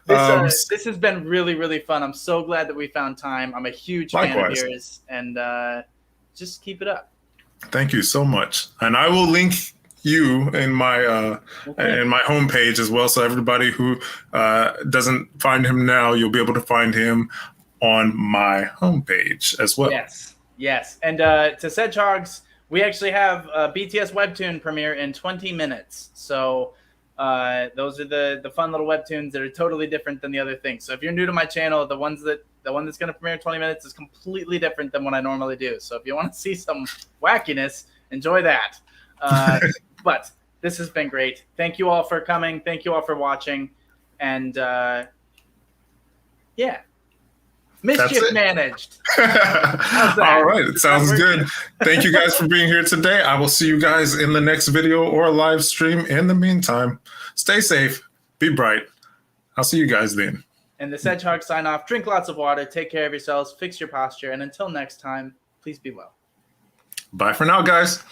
B: this has been really, really fun. I'm so glad that we found time. I'm a huge fan of yours, and just keep it up.
A: Thank you so much. And I will link you in my homepage as well, so everybody who doesn't find him now, you'll be able to find him on my homepage as well.
B: Yes. And to Sedgehogs, we actually have a BTS webtoon premiere in 20 minutes. So those are the fun little webtoons that are totally different than the other things. So if you're new to my channel, the one that's going to premiere in 20 minutes is completely different than what I normally do. So if you want to see some wackiness, enjoy that. But this has been great. Thank you all for coming. Thank you all for watching. And mischief managed.
A: All right. It sounds good. Thank you guys for being here today. I will see you guys in the next video or live stream. In the meantime, stay safe, be bright. I'll see you guys then.
B: And the Sedgehog sign off. Drink lots of water. Take care of yourselves. Fix your posture. And until next time, Please be well.
A: Bye for now, guys.